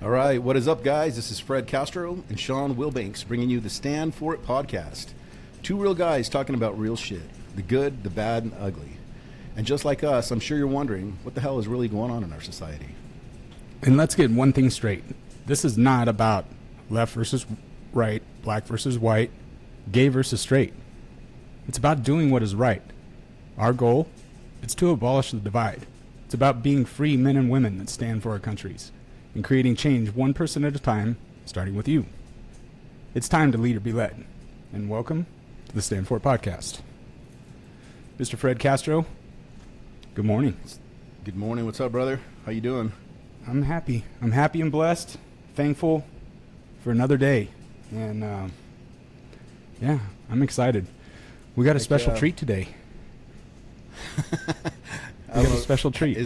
All right, what is up, guys? This is Fred Castro and Sean Wilbanks bringing you the Stand For It podcast. Two real guys talking about real shit, the good, the bad, and the ugly. And just like us, I'm sure you're wondering what the hell is really going on in our society. And let's get one thing straight. This is not about left versus right, black versus white, gay versus straight. It's about doing what is right. Our goal is to abolish the divide. It's about being free men and women that stand for our countries and creating change one person at a time, starting with you. It's time to lead or be led. And welcome to the Stand For It podcast. Mr. Fred Castro, good morning. Good morning. What's up, brother? How you doing? I'm happy. I'm happy and blessed, thankful for another day. And yeah, I'm excited. We got a special treat today. We got a special treat.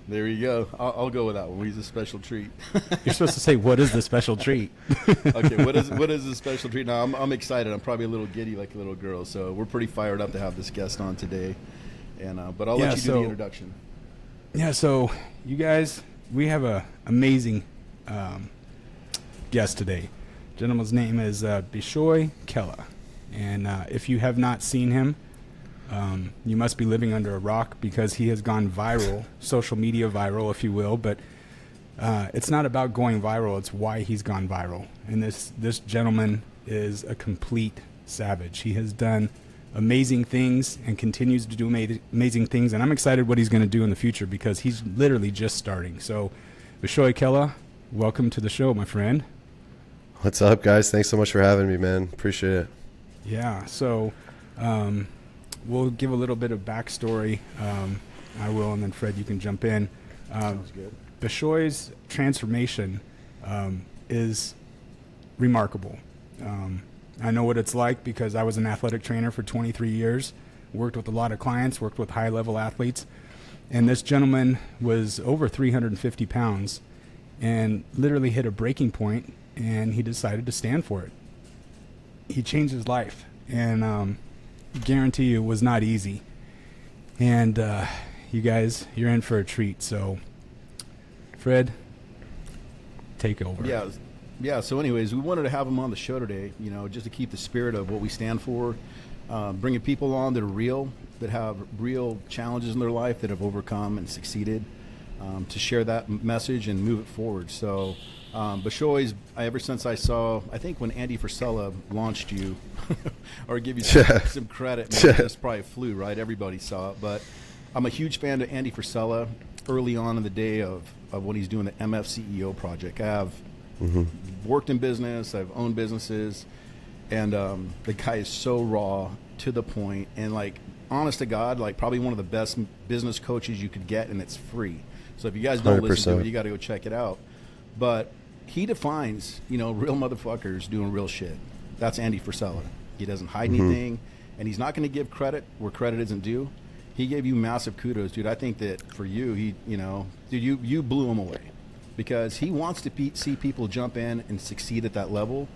There you go. I'll go with that one. He's a special treat. You're supposed to say, what is the special treat? Okay, what is the special treat? Now, I'm excited. I'm probably a little giddy like a little girl, so we're pretty fired up to have this guest on today. And but I'll let you do the introduction. Yeah, so you guys, we have an amazing guest today. The gentleman's name is Bishoi Khella. And if you have not seen him, you must be living under a rock because he has gone viral, social media viral, if you will. But it's not about going viral. It's why he's gone viral. And this gentleman is a complete savage. He has done amazing things and continues to do amazing things. And I'm excited what he's going to do in the future because he's literally just starting. So, Bishoi Khella, welcome to the show, my friend. What's up, guys? Thanks so much for having me, man. Appreciate it. Yeah, so we'll give a little bit of backstory. I will, and then Fred, you can jump in. Sounds good. Bishoi's transformation is remarkable. I know what it's like because I was an athletic trainer for 23 years, worked with a lot of clients, worked with high-level athletes, and this gentleman was over 350 pounds and literally hit a breaking point, and he decided to stand for it. He changed his life, and guarantee you it was not easy. And you guys, you're in for a treat. So, Fred, take over. Yeah. So, anyways, we wanted to have him on the show today. You know, just to keep the spirit of what we stand for, bringing people on that are real, that have real challenges in their life, that have overcome and succeeded, to share that message and move it forward. So. Bishoi's, ever since I saw, I think when Andy Frisellas launched you, or give you some credit, that's probably a fluke, right? Everybody saw it, but I'm a huge fan of Andy Frisellas early on in the day of when he's doing the MF CEO project. I have worked in business, I've owned businesses, and the guy is so raw, to the point, and like, honest to God, like probably one of the best business coaches you could get, and it's free. So if you guys don't 100%. listen to it, you got to go check it out. But he defines, real motherfuckers doing real shit. That's Andy Frisellas. He doesn't hide anything, and he's not going to give credit where credit isn't due. He gave you massive kudos, dude. I think that for you, you blew him away because he wants to see people jump in and succeed at that level,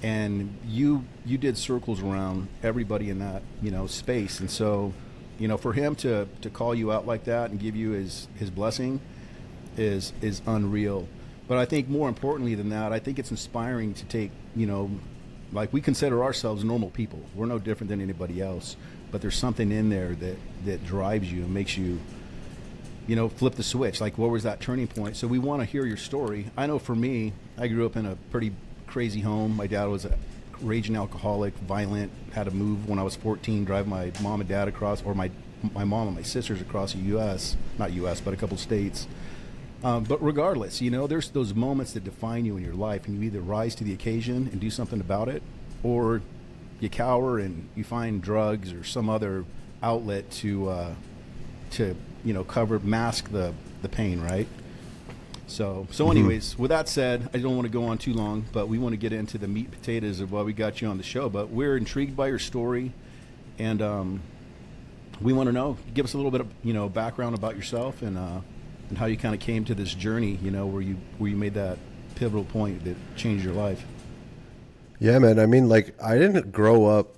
and you did circles around everybody in that space. And so, for him to call you out like that and give you his blessing is unreal. But I think more importantly than that, I think it's inspiring to take, like we consider ourselves normal people. We're no different than anybody else. But there's something in there that drives you and makes you, flip the switch. Like, what was that turning point? So we want to hear your story. I know for me, I grew up in a pretty crazy home. My dad was a raging alcoholic, violent, had to move when I was 14, drive my mom and dad across, or my mom and my sisters across the U.S., not U.S., but a couple states. But regardless, there's those moments that define you in your life, and you either rise to the occasion and do something about it, or you cower and you find drugs or some other outlet to mask the pain, right? So anyways, with that said, I don't want to go on too long, but we want to get into the meat and potatoes of why we got you on the show. But we're intrigued by your story, and we want to know, give us a little bit of background about yourself and how you kind of came to this journey, where you made that pivotal point that changed your life. Yeah, man. I mean, like, I didn't grow up,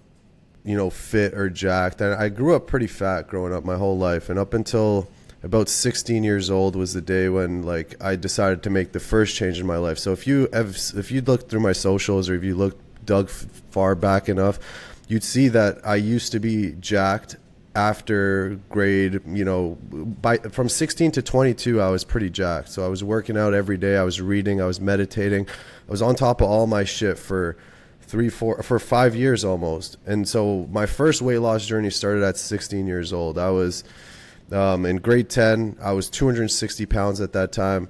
fit or jacked. I grew up pretty fat growing up my whole life. And up until about 16 years old was the day when like I decided to make the first change in my life. So if you look through my socials, or if you dug far back enough, you'd see that I used to be jacked after grade, from 16 to 22, I was pretty jacked. So I was working out every day. I was reading, I was meditating. I was on top of all my shit for 5 years almost. And so my first weight loss journey started at 16 years old. I was in grade 10. I was 260 pounds at that time.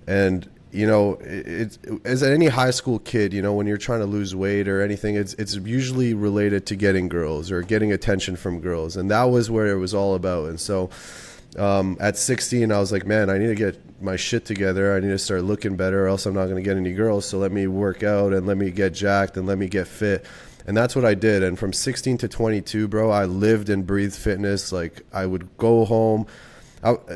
And it's as any high school kid, when you're trying to lose weight or anything, it's usually related to getting girls or getting attention from girls. And that was where it was all about. And so at 16, I was like, man, I need to get my shit together. I need to start looking better, or else I'm not going to get any girls. So let me work out and let me get jacked and let me get fit. And that's what I did. And from 16 to 22, bro, I lived and breathed fitness. Like I would go home.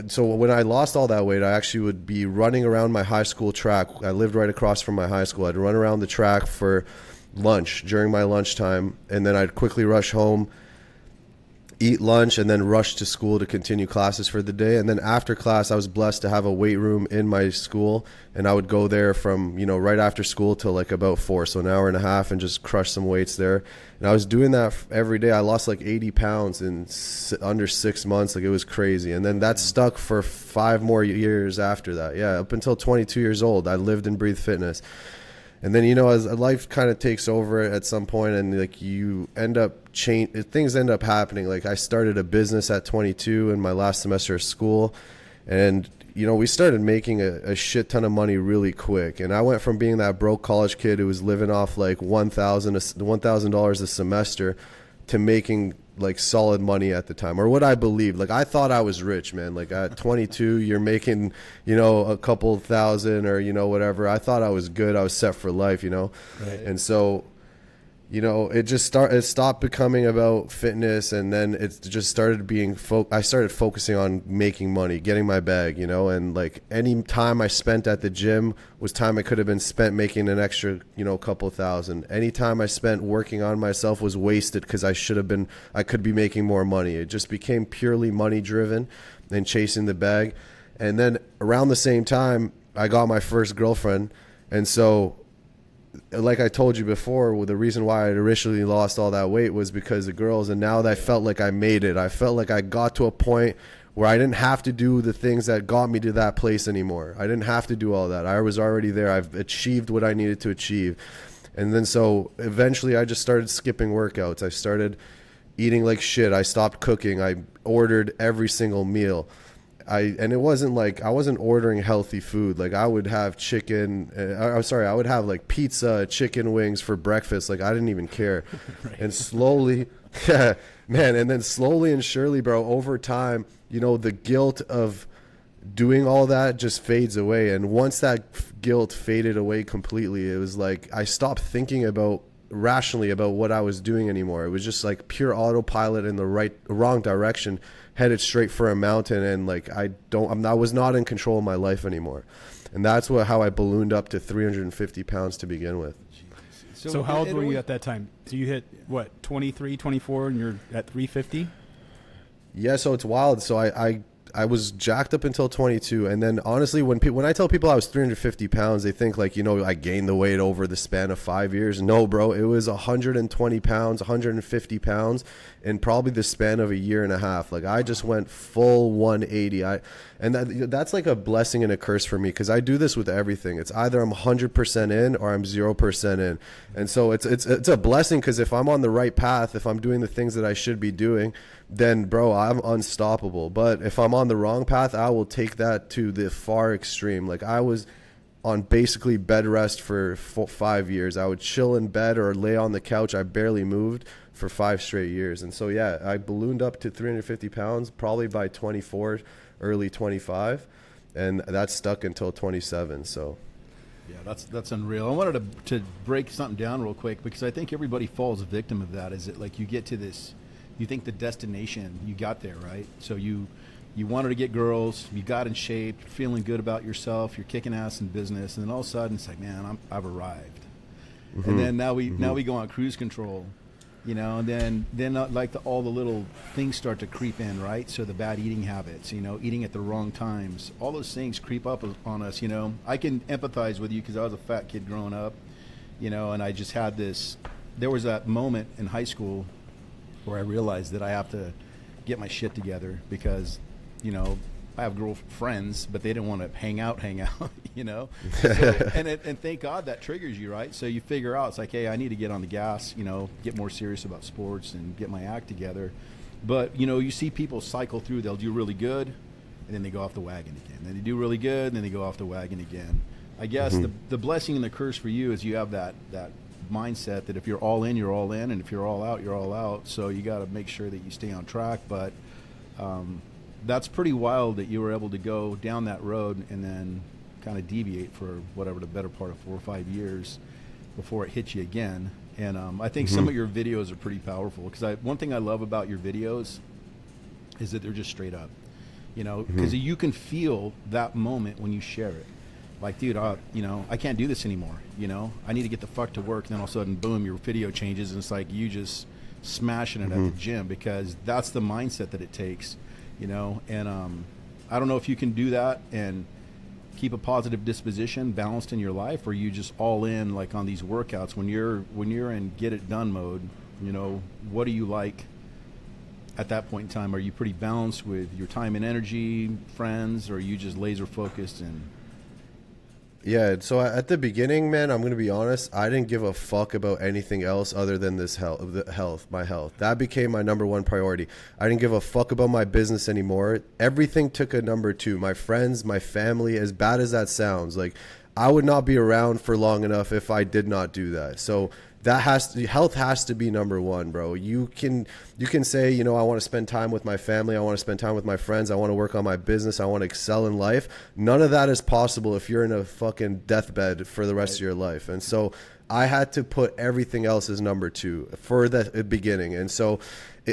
So when I lost all that weight, I actually would be running around my high school track. I lived right across from my high school. I'd run around the track for lunch during my lunchtime, and then I'd quickly rush home, eat lunch, and then rush to school to continue classes for the day. And then after class, I was blessed to have a weight room in my school, and I would go there from, right after school till like about 4, so an hour and a half, and just crush some weights there. And I was doing that every day. I lost like 80 pounds in under 6 months. Like it was crazy. And then that stuck for 5 more years after that. Yeah, up until 22 years old, I lived and breathed fitness. And then, as life kind of takes over at some point, and like you end up things end up happening. Like I started a business at 22 in my last semester of school, and we started making a shit ton of money really quick. And I went from being that broke college kid who was living off like $1,000 a semester to making like solid money at the time, or what I believed. Like I thought I was rich, man. Like at 22, you're making, a couple thousand or, whatever. I thought I was good. I was set for life, Right. And so, it stopped becoming about fitness, and then it just started being, I started focusing on making money, getting my bag, and like any time I spent at the gym was time I could have been spent making an extra, couple thousand. Any time I spent working on myself was wasted because I could be making more money. It just became purely money driven and chasing the bag. And then around the same time, I got my first girlfriend. And so, like I told you before, the reason why I originally lost all that weight was because of girls. And now that I felt like I made it. I felt like I got to a point where I didn't have to do the things that got me to that place anymore. I didn't have to do all that. I was already there. I've achieved what I needed to achieve. And then so eventually I just started skipping workouts. I started eating like shit. I stopped cooking. I ordered every single meal. And it wasn't like I wasn't ordering healthy food. Like I would have I would have like pizza, chicken wings for breakfast. Like I didn't even care. Right. And slowly, yeah, man. And then slowly and surely, bro, over time, the guilt of doing all that just fades away. And once that guilt faded away completely, it was like I stopped thinking rationally about what I was doing anymore. It was just like pure autopilot in the wrong direction, headed straight for a mountain, and like I was not in control of my life anymore. And that's how I ballooned up to 350 pounds to begin with. So how old were you at that time? So you hit what, 23, 24, and you're at 350? Yeah, so it's wild. So I was jacked up until 22, and then honestly, when I tell people I was 350 pounds, they think like, I gained the weight over the span of 5 years. No, bro, it was 120 pounds, 150 pounds in probably the span of a year and a half. Like I just went full 180. That's like a blessing and a curse for me, because I do this with everything. It's either I'm 100% in or I'm 0% in. And so it's a blessing, because if I'm on the right path, if I'm doing the things that I should be doing, then bro, I'm unstoppable. But if I'm on the wrong path, I will take that to the far extreme. Like I was on basically bed rest for 5 years. I would chill in bed or lay on the couch. I barely moved for 5 straight years. And so, yeah, I ballooned up to 350 pounds probably by 24, early 25. And that stuck until 27. So, yeah, that's unreal. I wanted to break something down real quick, because I think everybody falls a victim of that. Is it like you get to this, you think the destination, you got there, right? So you wanted to get girls, you got in shape, you're feeling good about yourself, you're kicking ass in business, and then all of a sudden it's like, man, I've arrived. Mm-hmm. And then now we go on cruise control, You know, and then like all the little things start to creep in, right? So the bad eating habits, you know, eating at the wrong times, all those things creep up on us. You know, I can empathize with you because I was a fat kid growing up, you know, and I just had this. There was that moment in high school where I realized that I have to get my shit together because, you know, I have girlfriends, but they didn't want to hang out, you know. So, and thank God that triggers you, right? So you figure out, it's like, hey, I need to get on the gas, you know, get more serious about sports and get my act together. But, you know, you see people cycle through. They'll do really good, and then they go off the wagon again. Then they do really good, and then they go off the wagon again. I guess the blessing and the curse for you is you have that mindset that if you're all in, you're all in, and if you're all out, you're all out. So you got to make sure that you stay on track. But that's pretty wild that you were able to go down that road and then kind of deviate for whatever the better part of 4 or 5 years before it hits you again. And I think some of your videos are pretty powerful because one thing I love about your videos is that they're just straight up, you know, because you can feel that moment when you share it. Like, dude, you know, I can't do this anymore. You know, I need to get the fuck to work. And then all of a sudden, boom, your video changes. And it's like you just smashing it at the gym because that's the mindset that it takes. You know, and I don't know if you can do that and keep a positive disposition balanced in your life, or you just all in like on these workouts when you're in get it done mode. You know, what do you like at that point in time? Are you pretty balanced with your time and energy, friends, or are you just laser focused and? Yeah, so at the beginning, man, I'm going to be honest, I didn't give a fuck about anything else other than my health. That became my number one priority. I didn't give a fuck about my business anymore. Everything took a number two. My friends, my family, as bad as that sounds, like I would not be around for long enough if I did not do that. So health has to be number one, bro. You can say, you know, I want to spend time with my family. I want to spend time with my friends. I want to work on my business. I want to excel in life. None of that is possible if you're in a fucking deathbed for the rest of your life. And so I had to put everything else as number two for the beginning. And so,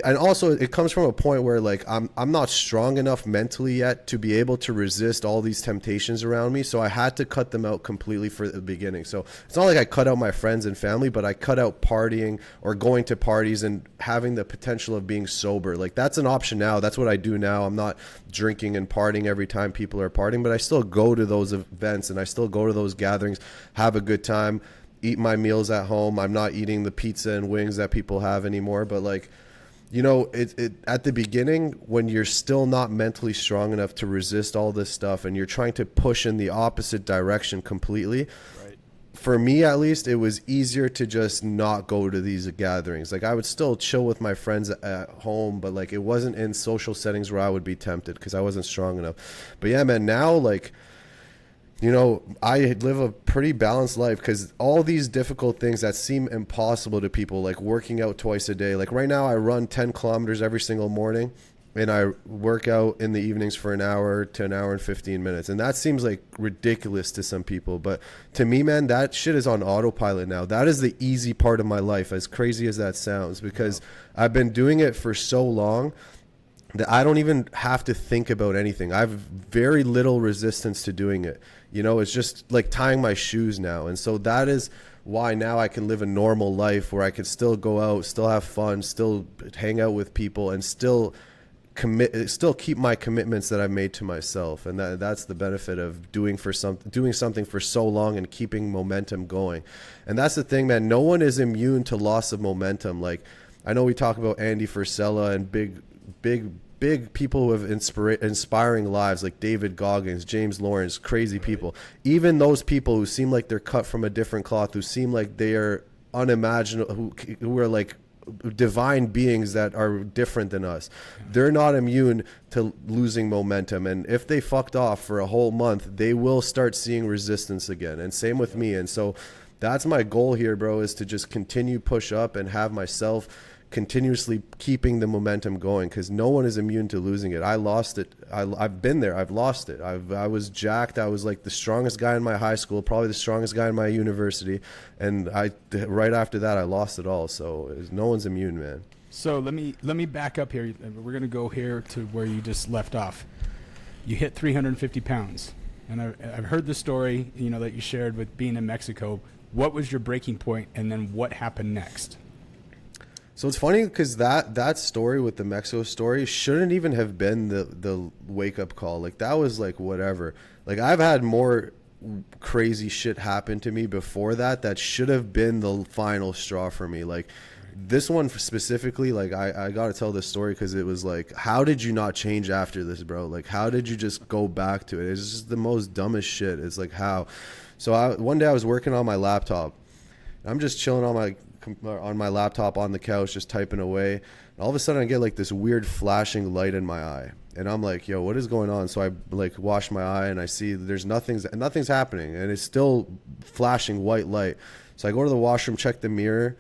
and also it comes from a point where like I'm not strong enough mentally yet to be able to resist all these temptations around me. So I had to cut them out completely for the beginning. So it's not like I cut out my friends and family, but I cut out partying or going to parties and having the potential of being sober. Like that's an option now. That's what I do now. I'm not drinking and partying every time people are partying, but I still go to those events and I still go to those gatherings, have a good time, eat my meals at home. I'm not eating the pizza and wings that people have anymore, but like, you know, it at the beginning when you're still not mentally strong enough to resist all this stuff and you're trying to push in the opposite direction completely. Right. For me, at least, it was easier to just not go to these gatherings. Like I would still chill with my friends at home, but like it wasn't in social settings where I would be tempted because I wasn't strong enough. But yeah, man, now like, you know, I live a pretty balanced life because all these difficult things that seem impossible to people, like working out twice a day. Like right now I run 10 kilometers every single morning and I work out in the evenings for an hour to an hour and 15 minutes. And that seems like ridiculous to some people. But to me, man, that shit is on autopilot now. That is the easy part of my life, as crazy as that sounds, because I've been doing it for so long that I don't even have to think about anything. I have very little resistance to doing it. You know, it's just like tying my shoes now. And so that is why now I can live a normal life where I can still go out, still have fun, still hang out with people, and still keep my commitments that I've made to myself. And that's the benefit of doing something for so long and keeping momentum going. And that's the thing, man. No one is immune to loss of momentum. Like I know we talk about Andy Frisellas and big people who have inspiring lives like David Goggins, James Lawrence, crazy people. Even those people who seem like they're cut from a different cloth, who seem like they are unimaginable, who are like divine beings that are different than us. They're not immune to losing momentum. And if they fucked off for a whole month, they will start seeing resistance again. And same with me. And so that's my goal here, bro, is to just continue push up and have myself continuously keeping the momentum going, because no one is immune to losing it. I lost it. I've been there. I've lost it. I was jacked. I was like the strongest guy in my high school, probably the strongest guy in my university, and right after that I lost it all. So no one's immune, man. So let me back up here. We're gonna go here to where you just left off. You hit 350 pounds, and I've heard the story, you know, that you shared with being in Mexico. What was your breaking point, and then what happened next? So it's funny because that story with the Mexico story shouldn't even have been the wake up call. Like that was like whatever. Like I've had more crazy shit happen to me before that should have been the final straw for me. Like this one specifically, like I got to tell this story because it was like, how did you not change after this, bro? Like how did you just go back to it? It's just the most dumbest shit. It's like how. So one day I was working on my laptop. I'm just chilling on my laptop on the couch, just typing away. And all of a sudden I get like this weird flashing light in my eye. And I'm like, yo, what is going on? So I like wash my eye and I see there's nothing's happening. And it's still flashing white light. So I go to the washroom, check the mirror,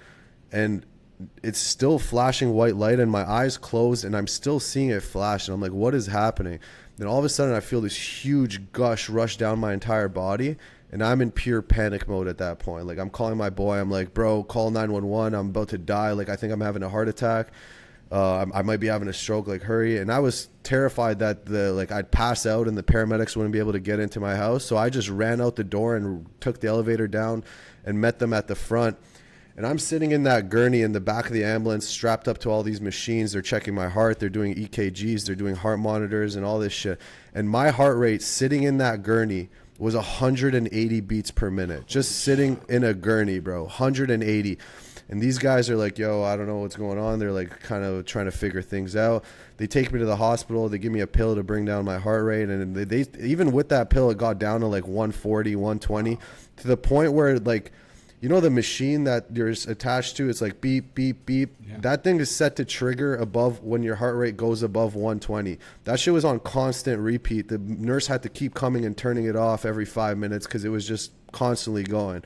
and it's still flashing white light and my eyes closed and I'm still seeing it flash. And I'm like, what is happening? Then all of a sudden I feel this huge gush rush down my entire body. And I'm in pure panic mode at that point. Like I'm calling my boy. I'm like, bro, call 911. I'm about to die. Like I think I'm having a heart attack. I might be having a stroke. Like hurry. And I was terrified that I'd pass out and the paramedics wouldn't be able to get into my house. So I just ran out the door and took the elevator down and met them at the front. And I'm sitting in that gurney in the back of the ambulance, strapped up to all these machines. They're checking my heart. They're doing EKGs. They're doing heart monitors and all this shit. And my heart rate sitting in that gurney was 180 beats per minute, just sitting in a gurney, bro. 180. And these guys are like, yo, I don't know what's going on. They're like kind of trying to figure things out. They take me to the hospital. They give me a pill to bring down my heart rate. And they even with that pill, it got down to like 140, 120, to the point where like, you know, the machine that you're attached to, it's like beep, beep, beep. Yeah. That thing is set to trigger above when your heart rate goes above 120. That shit was on constant repeat. The nurse had to keep coming and turning it off every 5 minutes because it was just constantly going.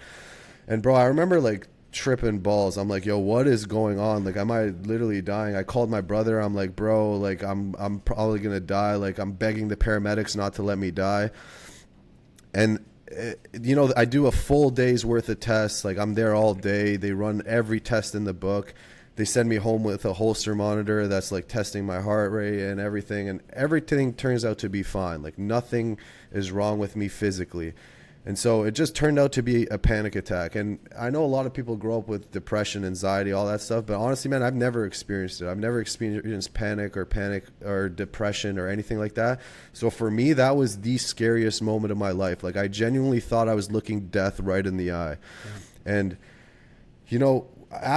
And bro, I remember like tripping balls. I'm like, yo, what is going on? Like, am I literally dying? I called my brother. I'm like, bro, like I'm probably going to die. Like I'm begging the paramedics not to let me die. And you know, I do a full day's worth of tests. Like I'm there all day. They run every test in the book. They send me home with a holster monitor that's like testing my heart rate and everything turns out to be fine. Like nothing is wrong with me physically. And so it just turned out to be a panic attack. And I know a lot of people grow up with depression, anxiety, all that stuff. But honestly, man, I've never experienced it. I've never experienced panic or depression or anything like that. So for me, that was the scariest moment of my life. Like I genuinely thought I was looking death right in the eye. Yeah. And, you know,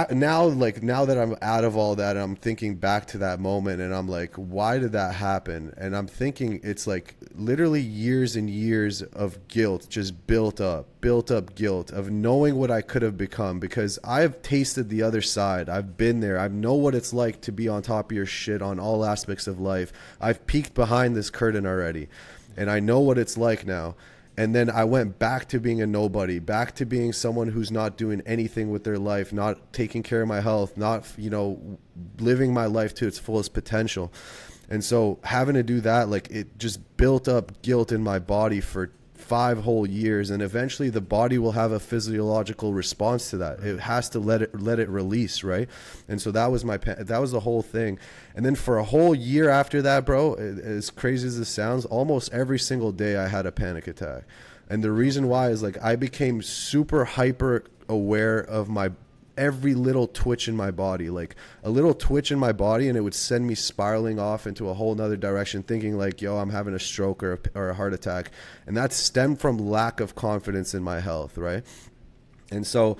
now that I'm out of all that, I'm thinking back to that moment and I'm like, why did that happen? And I'm thinking it's like literally years and years of guilt just built up guilt of knowing what I could have become, because I've tasted the other side. I've been there. I know what it's like to be on top of your shit on all aspects of life. I've peeked behind this curtain already and I know what it's like now. And then I went back to being a nobody, back to being someone who's not doing anything with their life, not taking care of my health, not, you know, living my life to its fullest potential. And so having to do that, like it just built up guilt in my body for 5 whole years. And eventually the body will have a physiological response to that. It has to let it release. Right. And so that was the whole thing. And then for a whole year after that, bro, as crazy as this sounds, almost every single day I had a panic attack. And the reason why is like I became super hyper aware of my every little twitch in my body, like a little twitch in my body, and it would send me spiraling off into a whole nother direction, thinking like, yo, I'm having a stroke or a heart attack. And that stemmed from lack of confidence in my health. Right. And so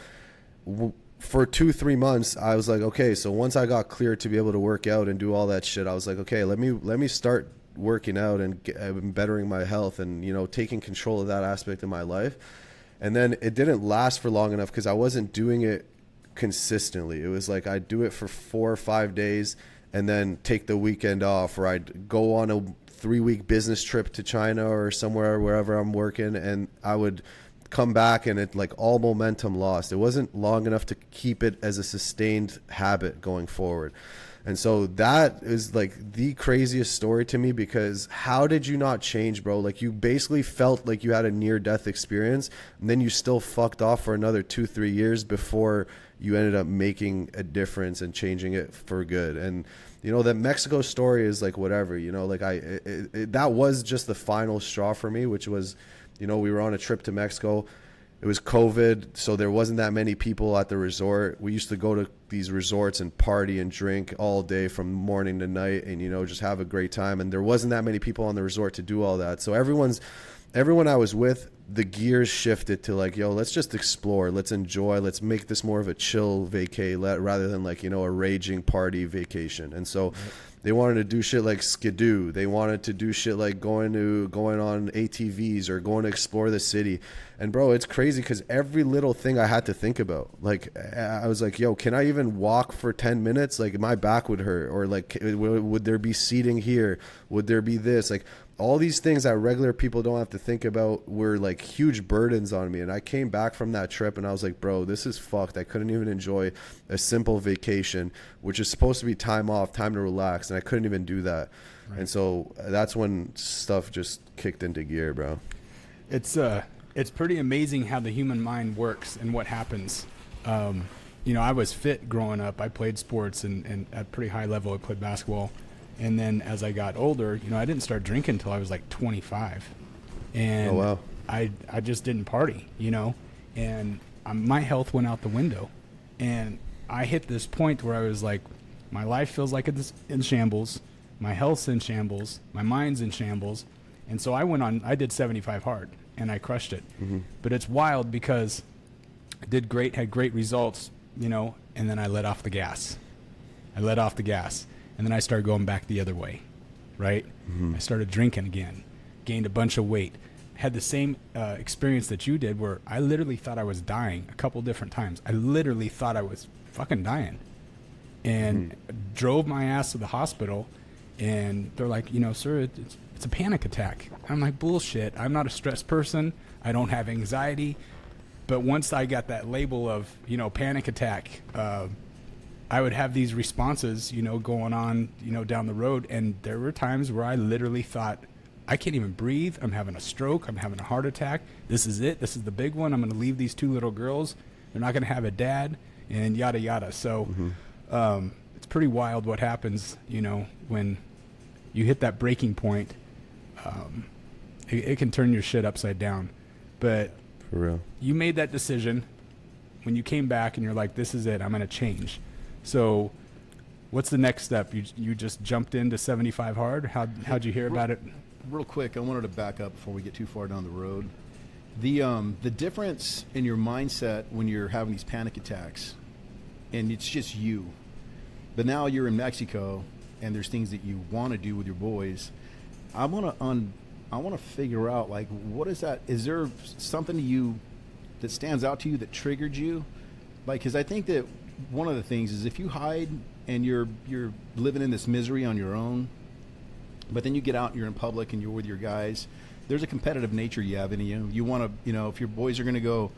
for 2-3 months, I was like, okay, so once I got cleared to be able to work out and do all that shit, I was like, okay, let me start working out and bettering my health and, you know, taking control of that aspect of my life. And then it didn't last for long enough because I wasn't doing it consistently. It was like I'd do it for 4 or 5 days and then take the weekend off, or I'd go on a 3-week business trip to China or somewhere, wherever I'm working, and I would come back and it like all momentum lost. It wasn't long enough to keep it as a sustained habit going forward. And so that is like the craziest story to me, because how did you not change, bro? Like you basically felt like you had a near-death experience, and then you still fucked off for another 2-3 years before you ended up making a difference and changing it for good. And you know, that Mexico story is like whatever, you know, like that was just the final straw for me, which was, you know, we were on a trip to Mexico. it was COVID, so there wasn't that many people at the resort. We used to go to these resorts and party and drink all day from morning to night, and just have a great time. And there wasn't that many people on the resort to do all that. So everyone I was with, the gears shifted to like, yo, let's just explore, let's enjoy, let's make this more of a chill vacay rather than like, a raging party vacation. And so they wanted to do shit like skidoo. They wanted to do shit like going on ATVs or going to explore the city. And bro, it's crazy because every little thing I had to think about. Like I was like, yo, can I even walk for 10 minutes? Like my back would hurt, or like would there be seating here? Would there be this? Like all these things that regular people don't have to think about were like huge burdens on me. And I came back from that trip and I was like, bro, this is fucked. I couldn't even enjoy a simple vacation, which is supposed to be time off, time to relax. And I couldn't even do that. Right. And so that's when stuff just kicked into gear, bro. It's pretty amazing how the human mind works and what happens. I was fit growing up. I played sports and at a pretty high level. I played basketball. And then as I got older, I didn't start drinking until I was like 25. And oh, wow. I just didn't party, and my health went out the window. And I hit this point where I was like, my life feels like it's in shambles. My health's in shambles. My mind's in shambles. And so I did 75 hard and I crushed it. Mm-hmm. But it's wild because I did great, had great results, and then I let off the gas. And then I started going back the other way, right? Mm-hmm. I started drinking again, gained a bunch of weight. Had the same experience that you did where I literally thought I was dying a couple different times. I literally thought I was fucking dying. And drove my ass to the hospital, and they're like, sir, it's a panic attack. I'm like, bullshit. I'm not a stressed person. I don't have anxiety. But once I got that label of, panic attack, I would have these responses, going on, down the road. And there were times where I literally thought, I can't even breathe. I'm having a stroke. I'm having a heart attack. This is it. This is the big one. I'm going to leave these two little girls. They're not going to have a dad, and yada, yada. So it's pretty wild what happens, when you hit that breaking point. It can turn your shit upside down. But for real, you made that decision when you came back and you're like, this is it. I'm going to change. So what's the next step? You just jumped into 75 hard? How'd you hear about it? Real quick, I wanted to back up before we get too far down the road. The difference in your mindset when you're having these panic attacks, and it's just you. But now you're in Mexico, and there's things that you want to do with your boys. I want to figure out, like, what is that? Is there something to you that stands out to you that triggered you? Like, because I think that one of the things is if you hide and you're living in this misery on your own, but then you get out and you're in public and you're with your guys, there's a competitive nature you have in you. You want to, if your boys are going to go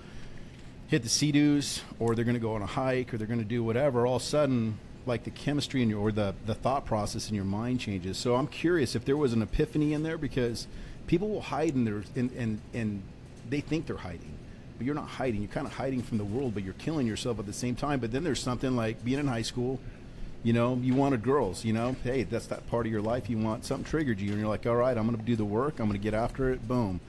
hit the sea-doos, or they're going to go on a hike, or they're going to do whatever, all of a sudden, like the chemistry in or the thought process in your mind changes. So I'm curious if there was an epiphany in there, because people will hide in their and they think they're hiding, but you're not hiding. You're kind of hiding from the world, but you're killing yourself at the same time. But then there's something like being in high school. You wanted girls. Hey, that's that part of your life. You want something triggered you, and you're like, all right, I'm going to do the work. I'm going to get after it. Boom.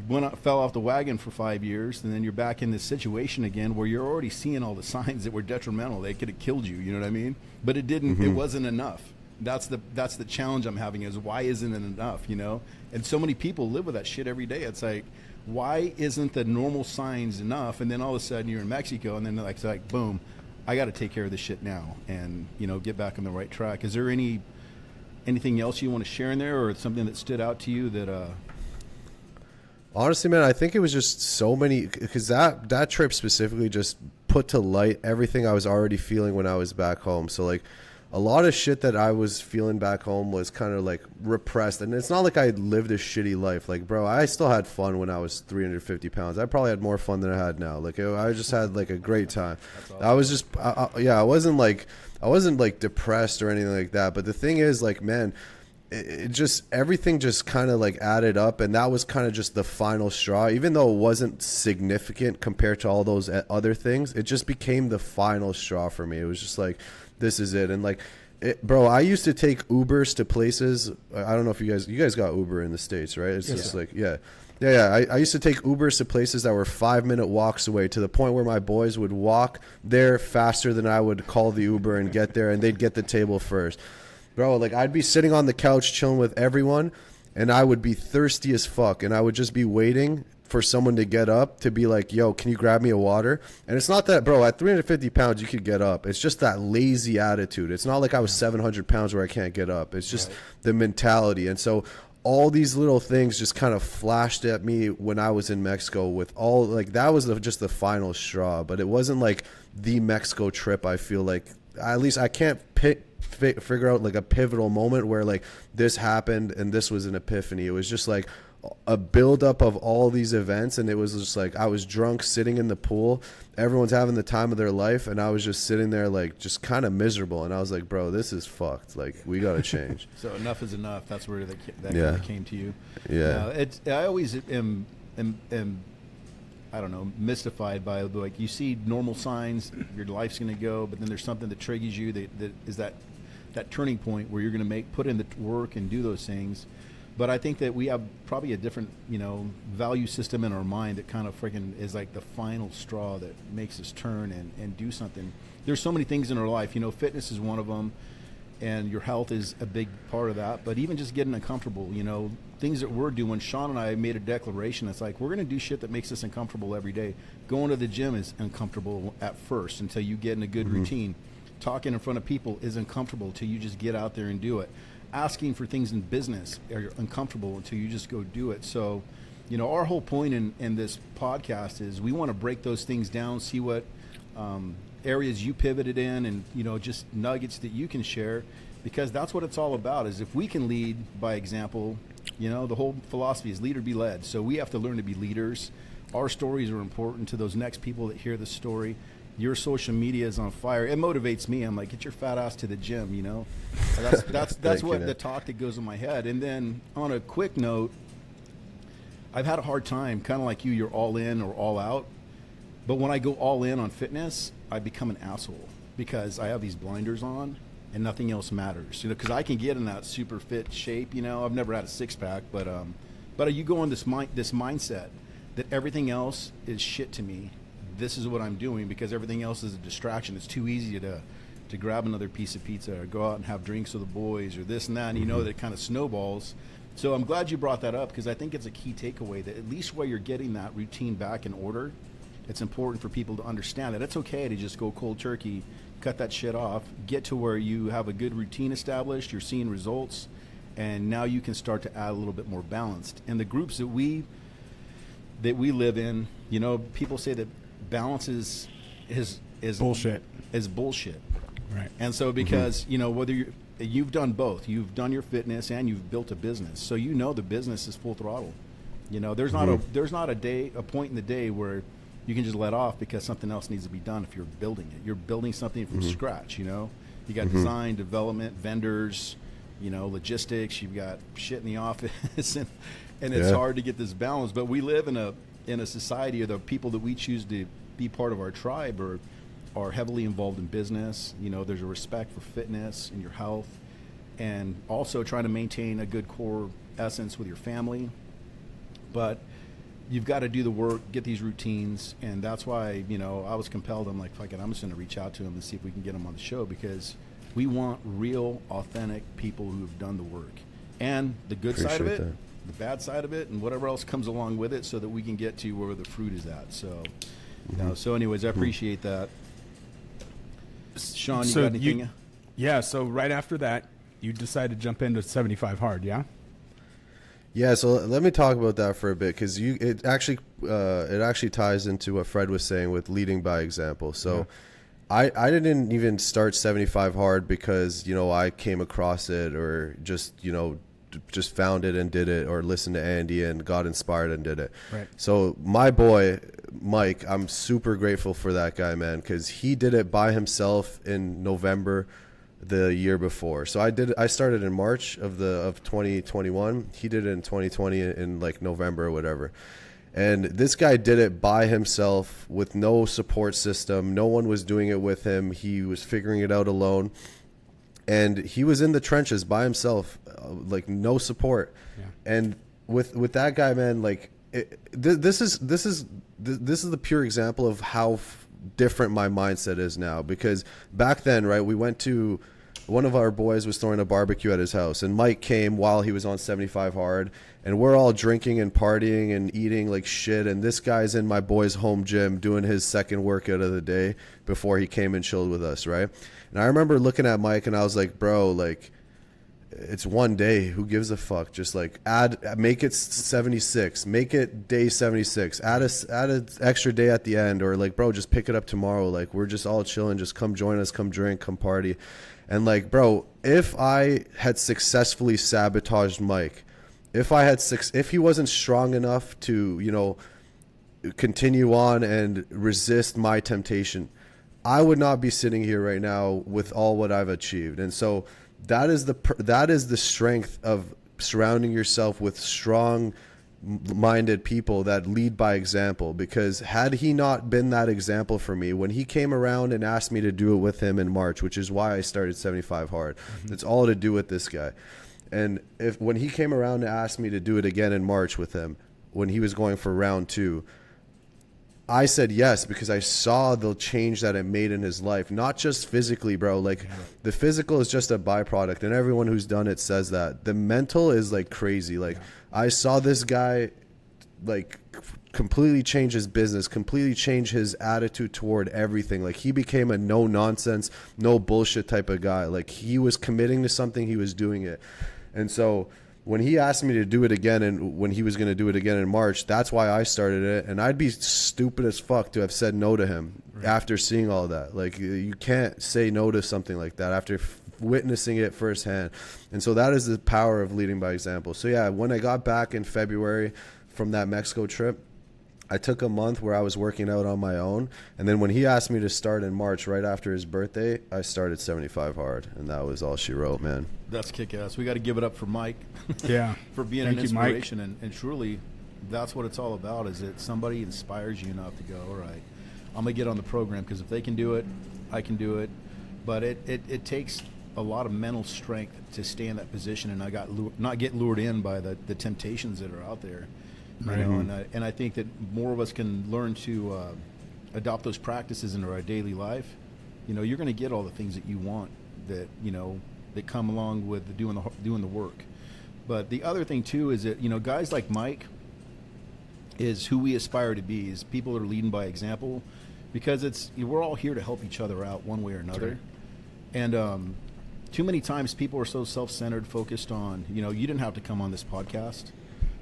You fell off the wagon for 5 years, and then you're back in this situation again where you're already seeing all the signs that were detrimental. They could have killed you. You know what I mean? But it didn't. Mm-hmm. It wasn't enough. That's the challenge I'm having is why isn't it enough? And so many people live with that shit every day. It's like, why isn't the normal signs enough? And then all of a sudden you're in Mexico, and then it's like boom, I got to take care of this shit now, and get back on the right track. Is there anything else you want to share in there, or something that stood out to you that? Honestly, man, I think it was just so many, because that trip specifically just put to light everything I was already feeling when I was back home. So like a lot of shit that I was feeling back home was kind of like repressed. And it's not like I lived a shitty life. Like, bro, I still had fun when I was 350 pounds. I probably had more fun than I had now. Like, I just had like a great time. Awesome. I was just, I wasn't like depressed or anything like that. But the thing is, like, man, it just, everything just kind of like added up, and that was kind of just the final straw. Even though it wasn't significant compared to all those other things, it just became the final straw for me. It was just like, this is it. And like, bro, I used to take Ubers to places. I don't know if you guys got Uber in the States, right? It's just like, yeah. Yeah. I used to take Ubers to places that were 5-minute walks away, to the point where my boys would walk there faster than I would call the Uber and get there, and they'd get the table first. Bro, like, I'd be sitting on the couch chilling with everyone, and I would be thirsty as fuck, and I would just be waiting for someone to get up to be like, yo, can you grab me a water? And it's not that, bro, at 350 pounds you could get up. It's just that lazy attitude. It's not like I was 700 pounds where I can't get up. It's just the mentality. And so all these little things just kind of flashed at me when I was in Mexico, with all, like, that was just the final straw. But it wasn't like the Mexico trip. I feel like, at least I can't figure out like a pivotal moment where like this happened and this was an epiphany. It was just like a buildup of all these events, and it was just like I was drunk sitting in the pool, everyone's having the time of their life, and I was just sitting there like just kind of miserable, and I was like, bro, this is fucked, like we gotta change. So enough is enough. That's where that kind of came to you. I always am I don't know, mystified by, like, you see normal signs, your life's going to go, but then there's something that triggers you that is that turning point where you're going to put in the work and do those things. But I think that we have probably a different, value system in our mind that kind of freaking is like the final straw that makes us turn and do something. There's so many things in our life, fitness is one of them, and your health is a big part of that. But even just getting uncomfortable, things that we're doing, Sean and I made a declaration. It's like, we're going to do shit that makes us uncomfortable every day. Going to the gym is uncomfortable at first until you get in a good routine. Talking in front of people is uncomfortable until you just get out there and do it. Asking for things in business are uncomfortable until you just go do it. So, our whole point in this podcast is we want to break those things down, see what areas you pivoted in, and, just nuggets that you can share, because that's what it's all about. Is if we can lead by example, the whole philosophy is leader be led. So we have to learn to be leaders. Our stories are important to those next people that hear the story. Your social media is on fire. It motivates me. I'm like, get your fat ass to the gym, That's what the talk that goes in my head. And then on a quick note, I've had a hard time, kind of like you're all in or all out. But when I go all in on fitness, I become an asshole because I have these blinders on and nothing else matters. Because I can get in that super fit shape. I've never had a six pack, but you go in this mindset that everything else is shit to me. This is what I'm doing because everything else is a distraction. It's too easy to grab another piece of pizza or go out and have drinks with the boys or this and that. And that it kind of snowballs. So I'm glad you brought that up because I think it's a key takeaway that at least while you're getting that routine back in order, it's important for people to understand that it's okay to just go cold turkey, cut that shit off, get to where you have a good routine established, you're seeing results, and now you can start to add a little bit more balanced. And the groups that we live in, people say that balance is bullshit. Is bullshit. Right. And so because, whether you've done both, you've done your fitness and you've built a business. So the business is full throttle. There's not a point in the day where you can just let off because something else needs to be done. If you're building it, you're building something from scratch. You got design, development, vendors, logistics. You've got shit in the office, and it's hard to get this balance. But we live in a society, or the people that we choose to be part of our tribe are heavily involved in business. There's a respect for fitness and your health, and also trying to maintain a good core essence with your family. But you've got to do the work, get these routines, and that's why, I was compelled. I'm like, fuck it, I'm just going to reach out to him and see if we can get him on the show, because we want real, authentic people who have done the work. And the good side of it, the bad side of it, and whatever else comes along with it, so that we can get to where the fruit is at. So, so anyways, I appreciate that. Sean, you got anything? So right after that, you decided to jump into 75 hard, yeah? Yeah, so let me talk about that for a bit, because it actually ties into what Fred was saying with leading by example. So I didn't even start 75 hard because I came across it or just found it and did it, or listened to Andy and got inspired and did it. Right. So my boy Mike, I'm super grateful for that guy, man, because he did it by himself in November the year before. So I started in March of 2021. He did it in 2020 in like November or whatever. And this guy did it by himself with no support system. No one was doing it with him. He was figuring it out alone. And he was in the trenches by himself, like no support. Yeah. And with that guy, man, like this is the pure example of how different my mindset is now. Because back then, right, we went to, one of our boys was throwing a barbecue at his house, and Mike came while he was on 75 hard, and we're all drinking and partying and eating like shit, and this guy's in my boy's home gym doing his second workout of the day before he came and chilled with us, right? And I remember looking at Mike and I was like, bro, like, it's one day, who gives a fuck? Just like make it 76, make it day 76, add an extra day at the end, or like, bro, just pick it up tomorrow, like, we're just all chilling, just come join us, come drink, come party. And like, bro, if I had successfully sabotaged Mike, if he wasn't strong enough to, you know, continue on and resist my temptation, I would not be sitting here right now with all what I've achieved. And so that is the strength of surrounding yourself with strong minded people that lead by example. Because had he not been that example for me, when he came around and asked me to do it with him in March, which is why I started 75 hard, it's all to do with this guy. And when he came around and asked me to do it again in March with him, when he was going for round 2, I said yes, because I saw the change that it made in his life. Not just physically, bro. Like, the physical is just a byproduct, and everyone who's done it says that. The mental is like crazy. Like, I saw this guy like completely change his business, completely change his attitude toward everything. Like, he became a no nonsense, no bullshit type of guy. Like, he was committing to something, he was doing it. And so when he asked me to do it again, and when he was going to do it again in March, that's why I started it. And I'd be stupid as fuck to have said no to him after seeing all that. Like, you can't say no to something like that after witnessing it firsthand. And so that is the power of leading by example. So yeah, when I got back in February from that Mexico trip, I took a month where I was working out on my own. And then when he asked me to start in March, right after his birthday, I started 75 hard. And that was all she wrote, man. That's kick-ass. We got to give it up for Mike. Yeah. For being an inspiration. And truly, that's what it's all about, is that somebody inspires you enough to go, all right, I'm going to get on the program, because if they can do it, I can do it. But it takes a lot of mental strength to stay in that position and not get lured in by the temptations that are out there. You know, and I think that more of us can learn to adopt those practices into our daily life. You know, you're going to get all the things that you want, that, you know, that come along with doing the work. But the other thing too is that, you know, guys like Mike is who we aspire to be, is people that are leading by example, because we're all here to help each other out one way or another. Sure. And too many times people are so self-centered, focused on, you know, you didn't have to come on this podcast.